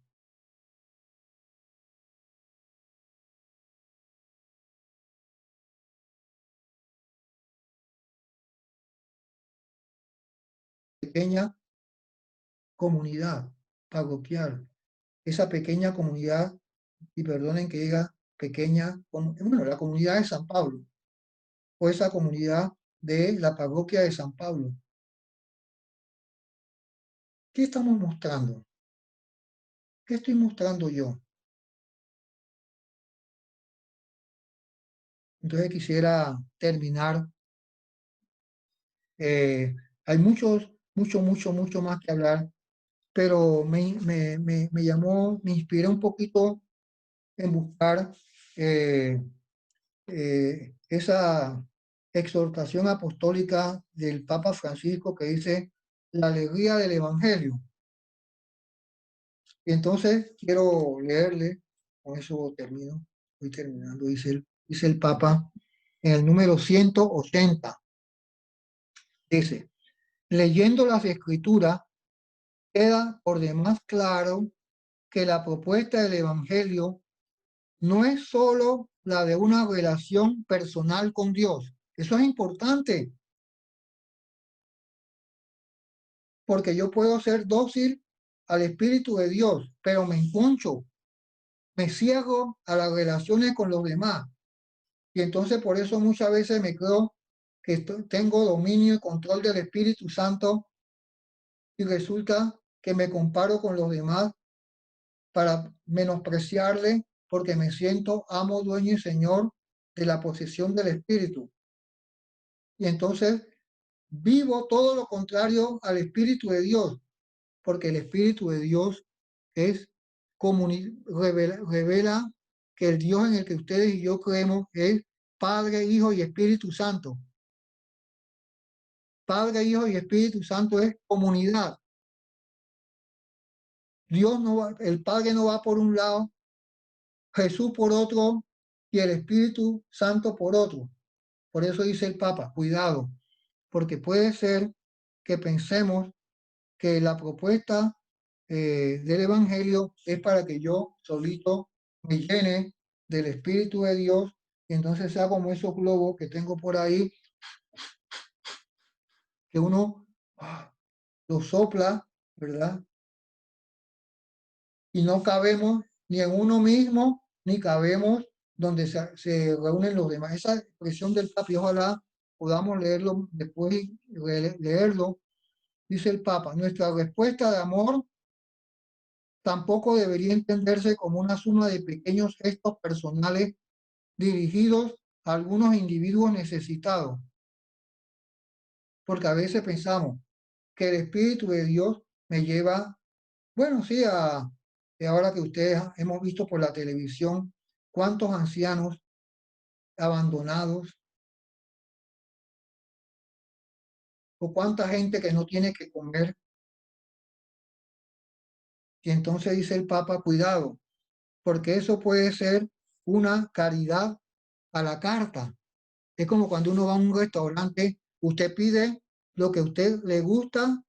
[SPEAKER 4] Pequeña comunidad parroquial, esa pequeña comunidad, y perdonen que diga pequeña, bueno, la comunidad de San Pablo, o esa comunidad de la parroquia de San Pablo. ¿Qué estamos mostrando? ¿Qué estoy mostrando yo? Entonces quisiera terminar. Hay mucho más que hablar, pero me llamó, me inspiré un poquito en buscar esa exhortación apostólica del Papa Francisco que dice la alegría del Evangelio. Y entonces quiero leerle, con eso termino, estoy terminando, dice el Papa en el número 180, dice, leyendo las Escrituras, queda por demás claro que la propuesta del Evangelio no es solo la de una relación personal con Dios. Eso es importante, porque yo puedo ser dócil al Espíritu de Dios, pero me enconcho, me cierro a las relaciones con los demás. Y entonces por eso muchas veces me creo que tengo dominio y control del Espíritu Santo y resulta que me comparo con los demás para menospreciarle porque me siento amo, dueño y señor de la posesión del Espíritu. Y entonces vivo todo lo contrario al Espíritu de Dios, porque el Espíritu de Dios es revela que el Dios en el que ustedes y yo creemos es Padre, Hijo y Espíritu Santo. Padre, Hijo y Espíritu Santo es comunidad. Dios no va, el Padre no va por un lado, Jesús por otro y el Espíritu Santo por otro. Por eso dice el Papa, cuidado, porque puede ser que pensemos que la propuesta del Evangelio es para que yo solito me llene del Espíritu de Dios y entonces sea como esos globos que tengo por ahí, que uno lo sopla, ¿verdad? Y no cabemos ni en uno mismo, ni cabemos donde se reúnen los demás. Esa expresión del Papa, y ojalá podamos leerlo después y leerlo, dice el Papa, nuestra respuesta de amor tampoco debería entenderse como una suma de pequeños gestos personales dirigidos a algunos individuos necesitados, porque a veces pensamos que el Espíritu de Dios me lleva, bueno, sí, ahora que ustedes hemos visto por la televisión cuántos ancianos abandonados o cuánta gente que no tiene que comer. Y entonces dice el Papa, cuidado, porque eso puede ser una caridad a la carta. Es como cuando uno va a un restaurante, usted pide lo que a usted le gusta,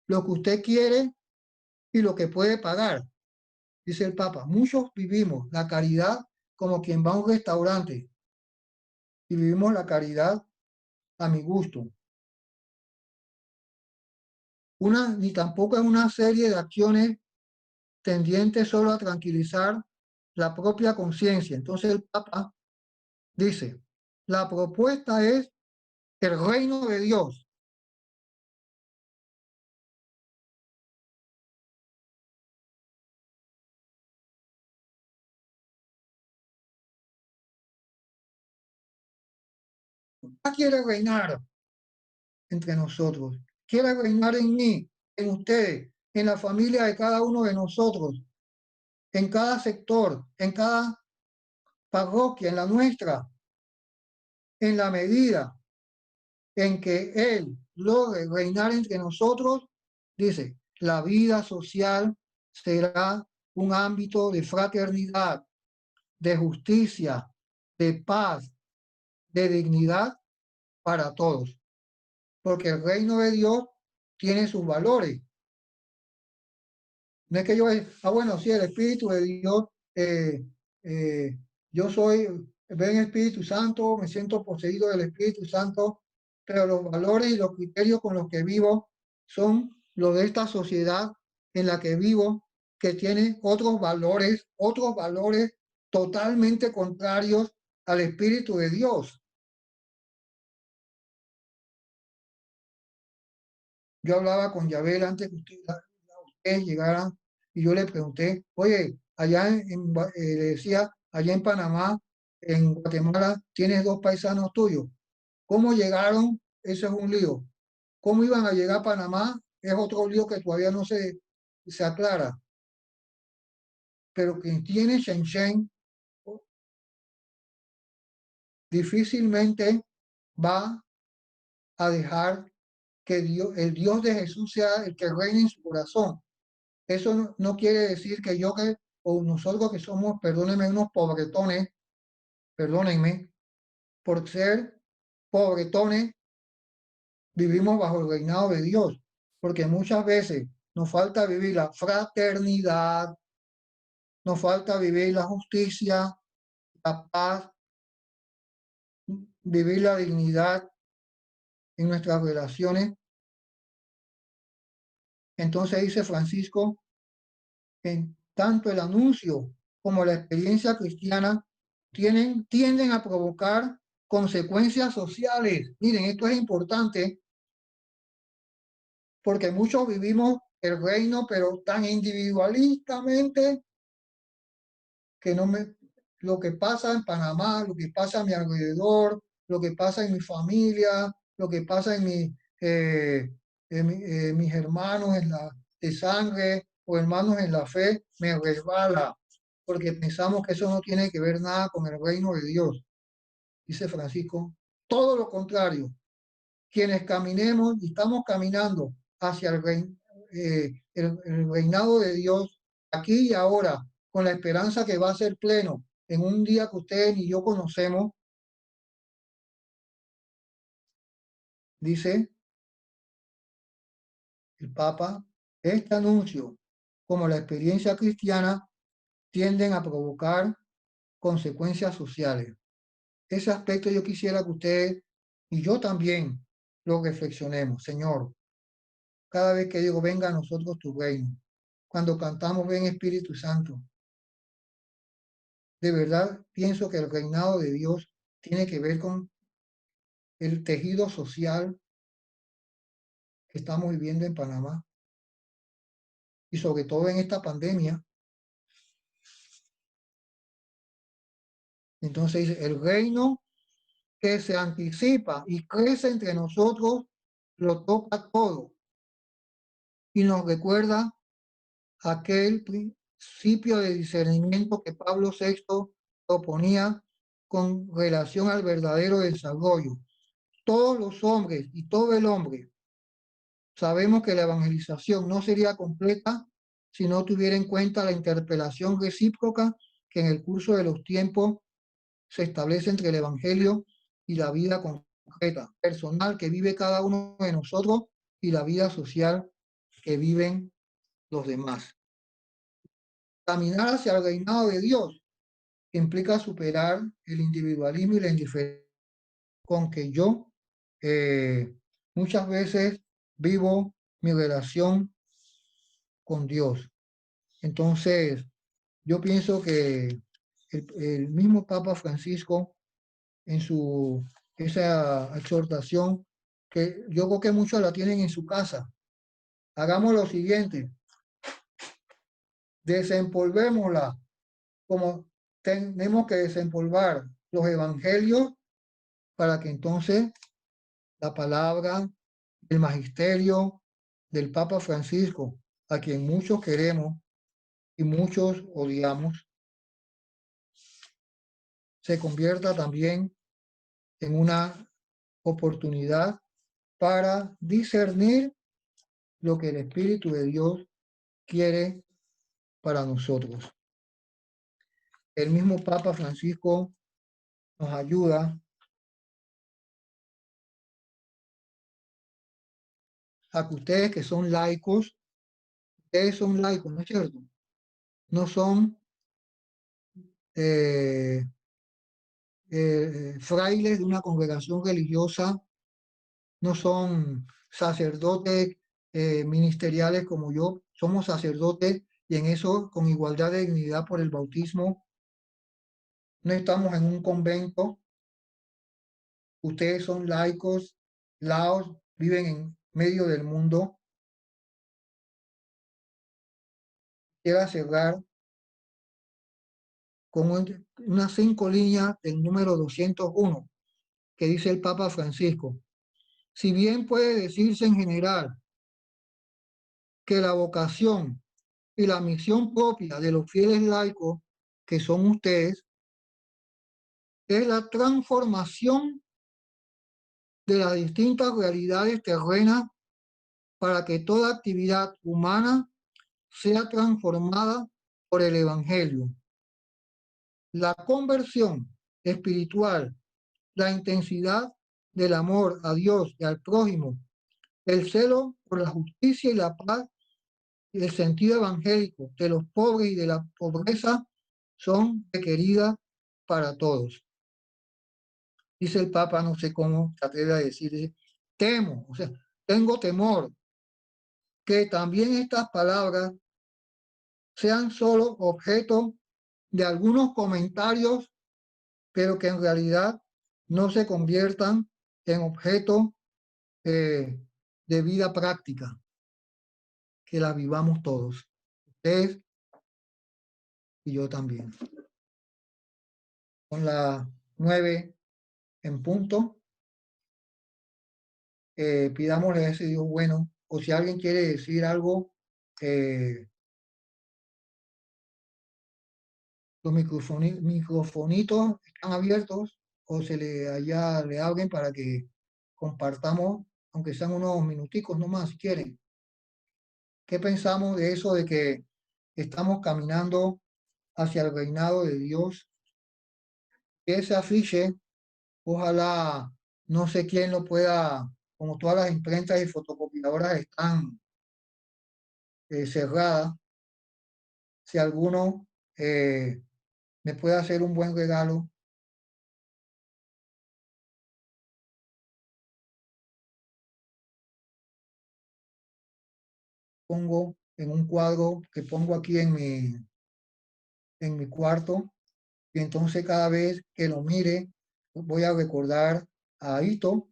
[SPEAKER 4] lo que usted quiere y lo que puede pagar. Dice el Papa, muchos vivimos la caridad como quien va a un restaurante y vivimos la caridad a mi gusto. Ni tampoco es una serie de acciones tendientes solo a tranquilizar la propia conciencia. Entonces el Papa dice, la propuesta es el reino de Dios. Quiere reinar entre nosotros, quiere reinar en mí, en ustedes, en la familia de cada uno de nosotros, en cada sector, en cada parroquia, en la nuestra, en la medida en que Él logre reinar entre nosotros, dice, la vida social será un ámbito de fraternidad, de justicia, de paz, de dignidad para todos. Porque el reino de Dios tiene sus valores. No es que yo, bueno, sí, el Espíritu de Dios, yo soy, ven Espíritu Santo, me siento poseído del Espíritu Santo, pero los valores y los criterios con los que vivo son los de esta sociedad en la que vivo, que tiene otros valores totalmente contrarios al Espíritu de Dios. Yo hablaba con Yabel antes que ustedes llegaran y yo le pregunté, oye, le decía, allá en Panamá, en Guatemala, tienes 2 paisanos tuyos. ¿Cómo llegaron? Eso es un lío. ¿Cómo iban a llegar a Panamá? Es otro lío que todavía no se aclara. Pero quien tiene Shenzhen difícilmente va a dejar que el Dios de Jesús sea el que reine en su corazón. Eso no quiere decir que o nosotros que somos, perdónenme, unos pobretones, perdónenme, por ser pobretones, vivimos bajo el reinado de Dios, porque muchas veces nos falta vivir la fraternidad, nos falta vivir la justicia, la paz, vivir la dignidad en nuestras relaciones. Entonces dice Francisco, en tanto el anuncio como la experiencia cristiana tienden a provocar consecuencias sociales. Miren, esto es importante porque muchos vivimos el reino, pero tan individualistamente que lo que pasa en Panamá, lo que pasa a mi alrededor, lo que pasa en mi familia, lo que pasa en mis hermanos de sangre o hermanos en la fe, me resbala, porque pensamos que eso no tiene que ver nada con el reino de Dios. Dice Francisco, todo lo contrario. Quienes caminemos y estamos caminando hacia el reinado de Dios aquí y ahora, con la esperanza que va a ser pleno en un día que ustedes y yo conocemos, dice el Papa, este anuncio como la experiencia cristiana tienden a provocar consecuencias sociales. Ese aspecto yo quisiera que ustedes y yo también lo reflexionemos. Señor, cada vez que digo, venga a nosotros tu reino, cuando cantamos, ven Espíritu Santo, de verdad pienso que el reinado de Dios tiene que ver con el tejido social que estamos viviendo en Panamá y sobre todo en esta pandemia. Entonces dice, el reino que se anticipa y crece entre nosotros lo toca todo y nos recuerda aquel principio de discernimiento que Pablo VI proponía con relación al verdadero desarrollo. Todos los hombres y todo el hombre sabemos que la evangelización no sería completa si no tuviera en cuenta la interpelación recíproca que en el curso de los tiempos se establece entre el Evangelio y la vida concreta, personal que vive cada uno de nosotros y la vida social que viven los demás. Caminar hacia el reinado de Dios implica superar el individualismo y la indiferencia con que yo muchas veces vivo mi relación con Dios. Entonces, yo pienso que el mismo Papa Francisco en esa exhortación, que yo creo que muchos la tienen en su casa. Hagamos lo siguiente, desempolvémosla como tenemos que desempolvar los evangelios para que entonces la palabra, el magisterio del Papa Francisco, a quien muchos queremos y muchos odiamos, se convierta también en una oportunidad para discernir lo que el Espíritu de Dios quiere para nosotros. El mismo Papa Francisco nos ayuda a que ustedes que son laicos, ustedes son laicos, ¿no es cierto? No son frailes de una congregación religiosa, no son sacerdotes ministeriales como yo, somos sacerdotes y en eso con igualdad de dignidad por el bautismo. No estamos en un convento, ustedes son laicos, laos, viven en medio del mundo. Quiero cerrar con unas 5 líneas del número 201 que dice el Papa Francisco. Si bien puede decirse en general que la vocación y la misión propia de los fieles laicos que son ustedes es la transformación de las distintas realidades terrenas para que toda actividad humana sea transformada por el Evangelio. La conversión espiritual, la intensidad del amor a Dios y al prójimo, el celo por la justicia y la paz y el sentido evangélico de los pobres y de la pobreza son requeridas para todos. Dice el Papa, no sé cómo se atreve a decir, temo, o sea, tengo temor que también estas palabras sean solo objeto de algunos comentarios, pero que en realidad no se conviertan en objeto de vida práctica, que la vivamos todos, ustedes y yo también. Son las 9 en punto. Pidámosle a ese Dios bueno, o si alguien quiere decir algo, los microfonitos están abiertos o allá le abren para que compartamos, aunque sean unos minuticos nomás, si quieren. ¿Qué pensamos de eso de que estamos caminando hacia el reinado de Dios? Ese afiche, ojalá no sé quién lo pueda, como todas las imprentas y fotocopiadoras están cerradas, si alguno me puede hacer un buen regalo, pongo en un cuadro que pongo aquí en mi cuarto, y entonces cada vez que lo mire voy a recordar a Ito,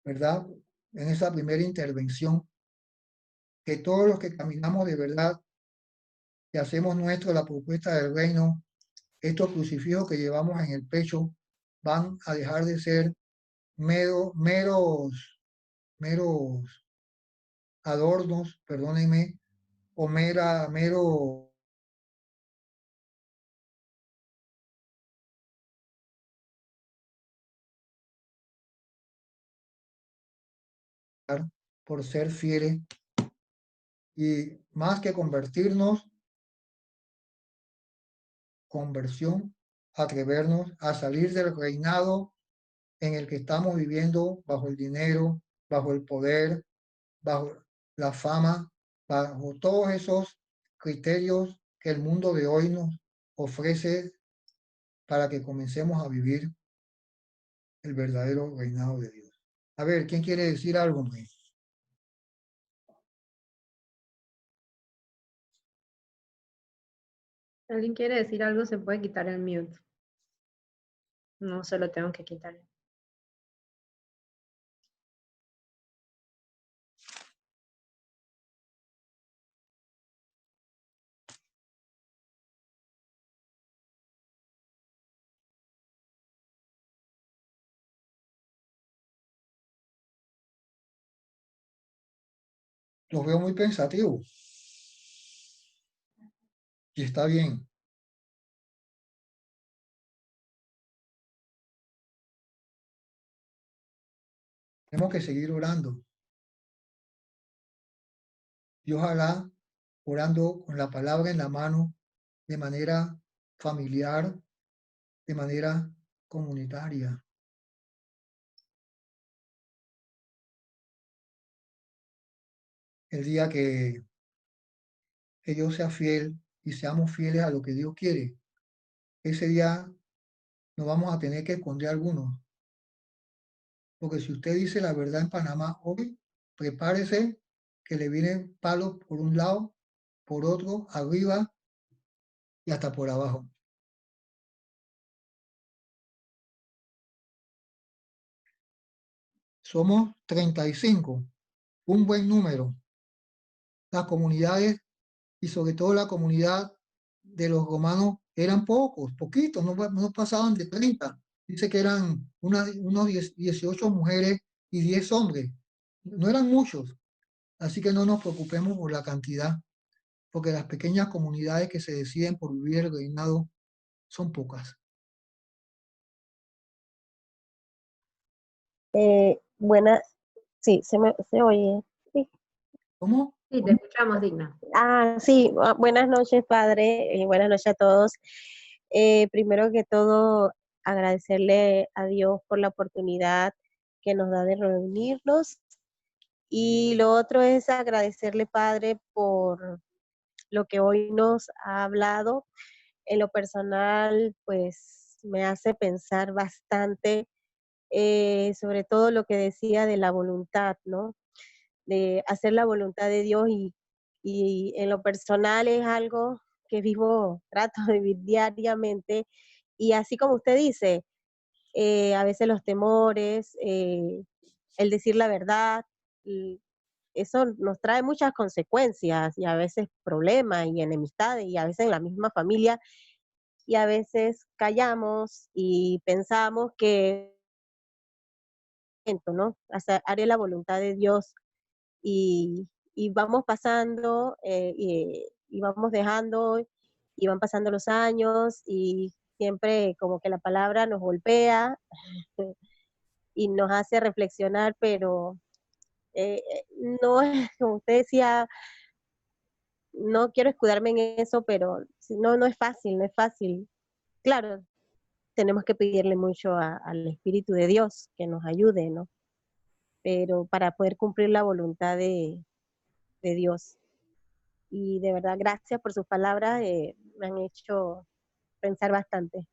[SPEAKER 4] ¿verdad? En esa primera intervención, que todos los que caminamos de verdad, que hacemos nuestro la propuesta del reino, estos crucifijos que llevamos en el pecho van a dejar de ser meros adornos, perdónenme, o mero por ser fieles y más que convertirnos, conversión, atrevernos a salir del reinado en el que estamos viviendo bajo el dinero, bajo el poder, bajo la fama, bajo todos esos criterios que el mundo de hoy nos ofrece para que comencemos a vivir el verdadero reinado de Dios. A ver, ¿quién quiere decir algo, pues?
[SPEAKER 2] ¿Alguien quiere decir algo? Se puede quitar el mute. No se lo tengo que quitar.
[SPEAKER 4] Los veo muy pensativos. Y está bien. Tenemos que seguir orando. Y ojalá orando con la palabra en la mano, de manera familiar, de manera comunitaria. El día que Dios sea fiel y seamos fieles a lo que Dios quiere, ese día nos vamos a tener que esconder algunos. Porque si usted dice la verdad en Panamá hoy, prepárese que le vienen palos por un lado, por otro, arriba y hasta por abajo. Somos 35, un buen número. Las comunidades y sobre todo la comunidad de los romanos eran pocos, poquitos, no pasaban de 30. Dice que eran unos 18 mujeres y 10 hombres. No eran muchos, así que no nos preocupemos por la cantidad, porque las pequeñas comunidades que se deciden por vivir el reinado son pocas.
[SPEAKER 5] Buenas, sí, se oye. Sí.
[SPEAKER 4] ¿Cómo?
[SPEAKER 2] Sí, te escuchamos, Digna.
[SPEAKER 5] Sí, buenas noches, padre, y buenas noches a todos. Primero que todo, agradecerle a Dios por la oportunidad que nos da de reunirnos. Y lo otro es agradecerle, padre, por lo que hoy nos ha hablado. En lo personal, pues me hace pensar bastante, sobre todo lo que decía de la voluntad, ¿no? De hacer la voluntad de Dios y en lo personal es algo que vivo, trato de vivir diariamente y así como usted dice, a veces los temores, el decir la verdad, eso nos trae muchas consecuencias y a veces problemas y enemistades y a veces en la misma familia y a veces callamos y pensamos que, ¿no? Haré la voluntad de Dios y vamos pasando y vamos dejando y van pasando los años y siempre como que la palabra nos golpea y nos hace reflexionar, pero no es, como usted decía, no quiero escudarme en eso, pero no es fácil, no es fácil. Claro, tenemos que pedirle mucho al Espíritu de Dios que nos ayude, ¿no? Pero para poder cumplir la voluntad de Dios. Y de verdad, gracias por sus palabras, me han hecho pensar bastante.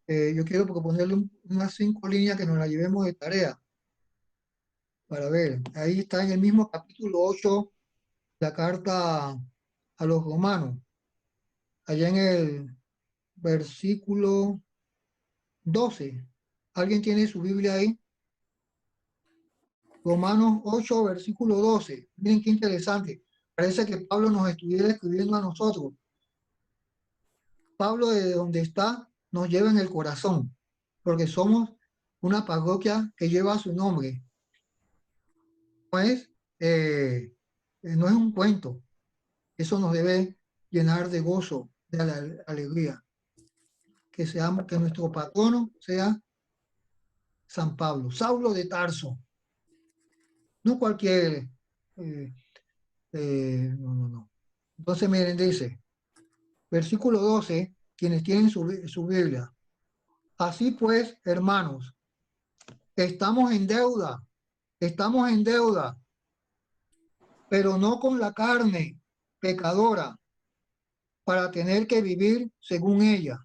[SPEAKER 4] Yo quiero proponerle unas 5 líneas que nos las llevemos de tarea para ver. Ahí está en el mismo capítulo 8, la carta a los romanos. Allá en el versículo 12. ¿Alguien tiene su Biblia ahí? Romanos 8, versículo 12. Miren qué interesante. Parece que Pablo nos estuviera escribiendo a nosotros. Pablo, de donde está, nos lleva en el corazón, porque somos una parroquia que lleva su nombre. No es, no es un cuento. Eso nos debe llenar de gozo, de alegría. Que seamos, que nuestro patrono sea San Pablo, Saulo de Tarso. No cualquier, no. Entonces miren, dice, versículo 12, quienes tienen su Biblia. Así pues, hermanos, estamos en deuda, pero no con la carne pecadora, para tener que vivir según ella.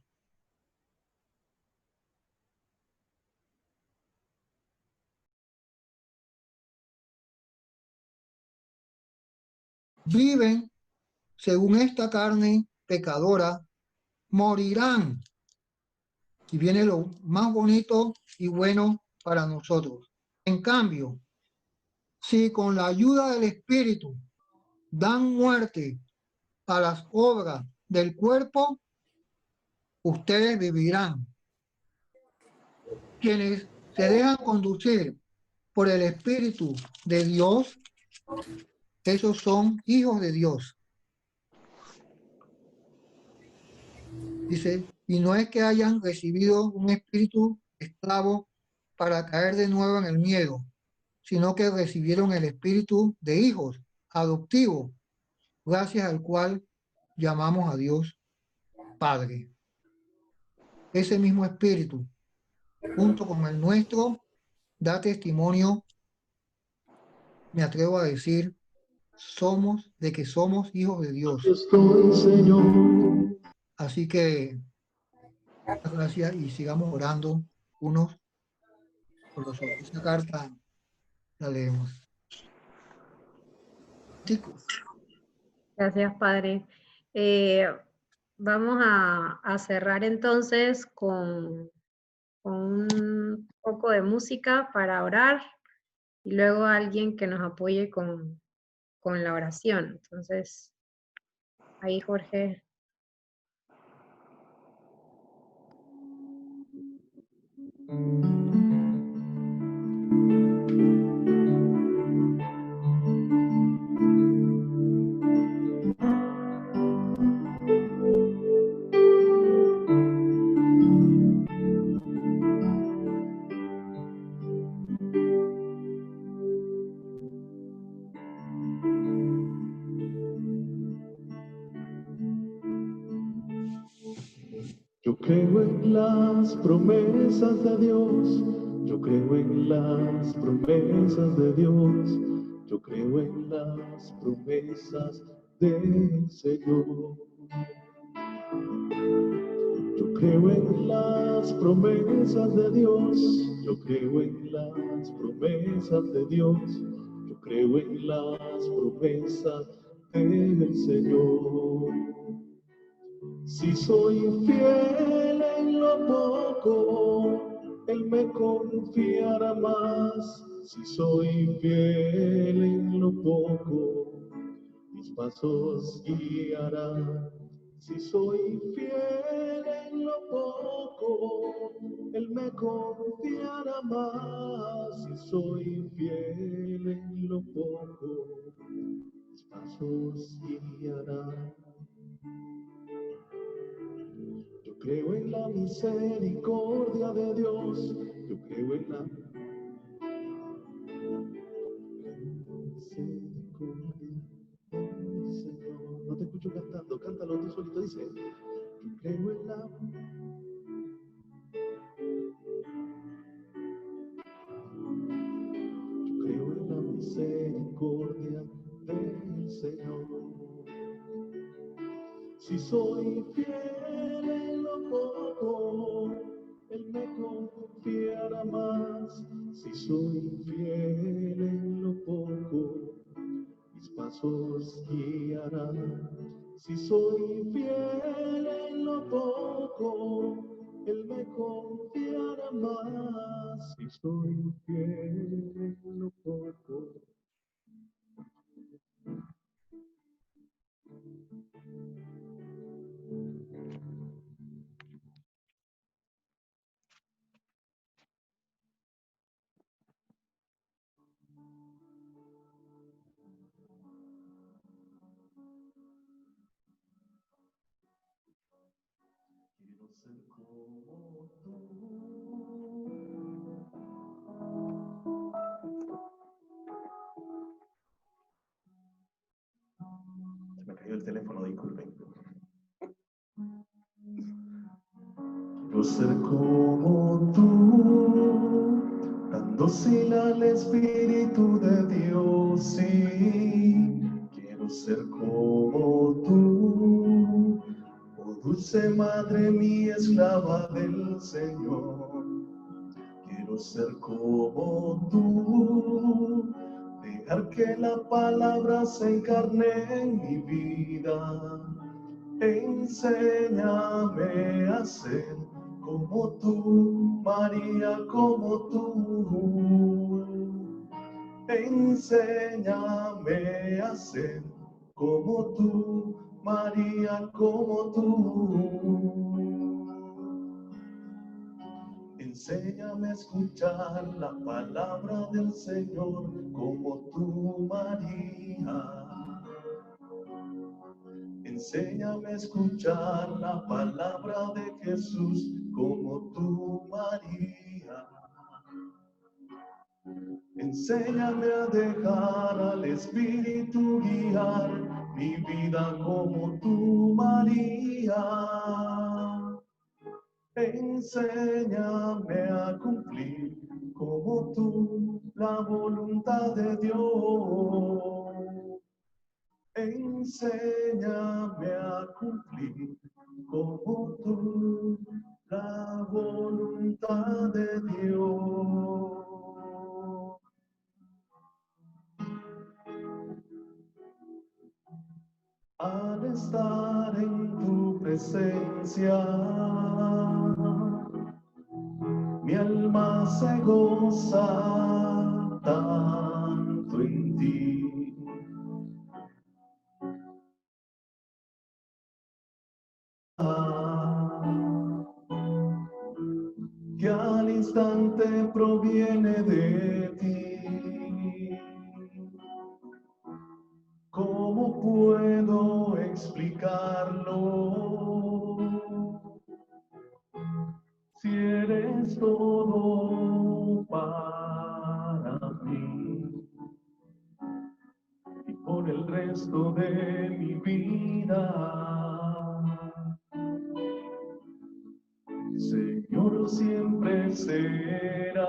[SPEAKER 4] Viven según esta carne pecadora, morirán. Y viene lo más bonito y bueno para nosotros. En cambio, si con la ayuda del Espíritu dan muerte a las obras del cuerpo, ustedes vivirán. Quienes se dejan conducir por el Espíritu de Dios, esos son hijos de Dios. Dice, y no es que hayan recibido un espíritu esclavo para caer de nuevo en el miedo, sino que recibieron el espíritu de hijos adoptivos, gracias al cual llamamos a Dios Padre. Ese mismo espíritu, junto con el nuestro, da testimonio, me atrevo a decir, de que somos hijos de Dios.
[SPEAKER 3] Estoy, Señor.
[SPEAKER 4] Así que, gracias y sigamos orando unos por los otros. Esta carta la leemos. Chicos.
[SPEAKER 2] Gracias, Padre. Eh, vamos a cerrar entonces con un poco de música para orar y luego alguien que nos apoye con la oración. Entonces, ahí Jorge.
[SPEAKER 3] Yo creo en las promesas de Dios, yo creo en las promesas de Dios, yo creo en las promesas del Señor. Yo creo en las promesas de Dios, yo creo en las promesas de Dios, yo creo en las promesas del Señor. Si soy fiel en lo poco, Él me confiará más. Si soy fiel en lo poco, mis pasos guiará. Si soy fiel en lo poco, Él me confiará más. Si soy fiel en lo poco, mis pasos guiará. Yo creo en la misericordia de Dios, yo creo en la misericordia del Señor. No te escucho cantando, cántalo tú solito, dice. Yo creo en la misericordia del Señor. Si soy fiel en lo poco, Él me confiará más. Si soy fiel en lo poco, mis pasos guiará. Si soy fiel en lo poco, Él me confiará más. Si soy fiel en lo poco. Quiero ser como tú. Se me cayó el teléfono, disculpen. Quiero ser como tú, tan dócil al Espíritu de Dios, sí. Quiero ser como tú, oh dulce Madre mía, esclava del Señor. Quiero ser como tú, dejar que la palabra se encarne en mi vida. Enséñame a ser como tú, María, como tú. Enséñame a ser como tú, María, como tú. Enséñame a escuchar la palabra del Señor como tú, María. Enséñame a escuchar la palabra de Jesús como tú, María. Enséñame a dejar al Espíritu guiar mi vida como tú, María. Enséñame a cumplir como tú la voluntad de Dios. Enséñame a cumplir como tú la voluntad de Dios. Al estar en tu presencia, mi alma se goza tanto en ti. Que al instante proviene de ti. ¿Cómo puedo explicarlo? Si eres todo para mí y por el resto de mi vida, Señor, siempre será.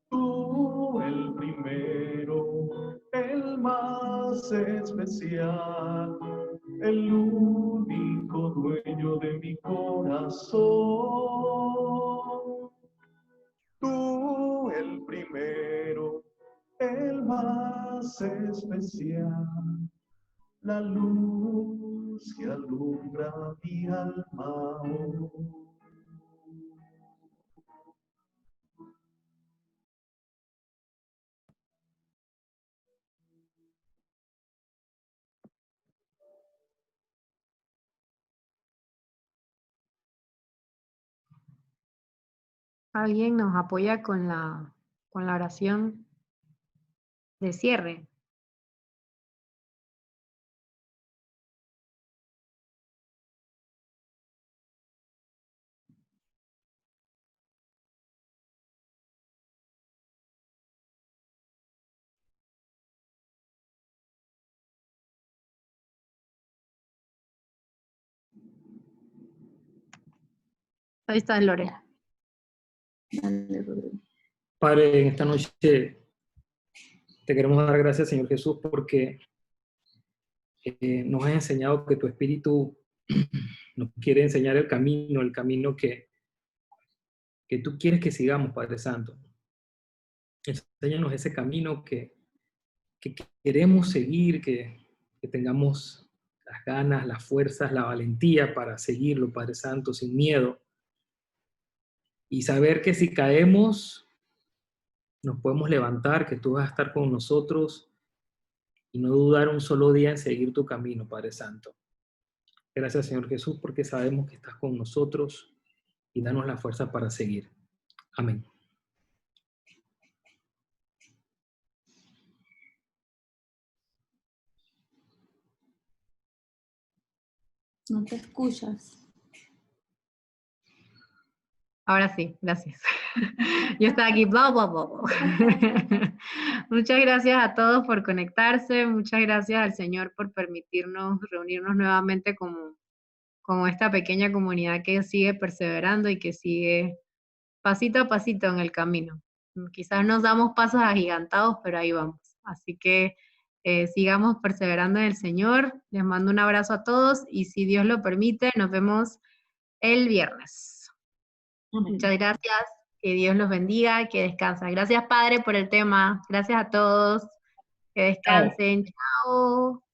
[SPEAKER 3] Tú el primero, el más especial, el único dueño de mi corazón. Tú el primero, el más especial, la luz que alumbra mi alma.
[SPEAKER 2] ¿Alguien nos apoya con la oración de cierre? Ahí está Lorena.
[SPEAKER 6] Padre, en esta noche te queremos dar gracias, Señor Jesús, porque nos has enseñado que tu Espíritu nos quiere enseñar el camino que tú quieres que sigamos, Padre Santo. Enséñanos ese camino que queremos seguir, que tengamos las ganas, las fuerzas, la valentía para seguirlo, Padre Santo, sin miedo. Y saber que si caemos, nos podemos levantar, que tú vas a estar con nosotros y no dudar un solo día en seguir tu camino, Padre Santo. Gracias, Señor Jesús, porque sabemos que estás con nosotros y danos la fuerza para seguir. Amén.
[SPEAKER 7] No te escuchas.
[SPEAKER 2] Ahora sí, gracias. Yo estaba aquí, bla, bla, bla, bla. Muchas gracias a todos por conectarse, muchas gracias al Señor por permitirnos reunirnos nuevamente como esta pequeña comunidad que sigue perseverando y que sigue pasito a pasito en el camino. Quizás nos damos pasos agigantados, pero ahí vamos. Así que sigamos perseverando en el Señor. Les mando un abrazo a todos y si Dios lo permite, nos vemos el viernes. Muchas gracias. Que Dios los bendiga, que descansen. Gracias, Padre, por el tema. Gracias a todos. Que descansen. Chao.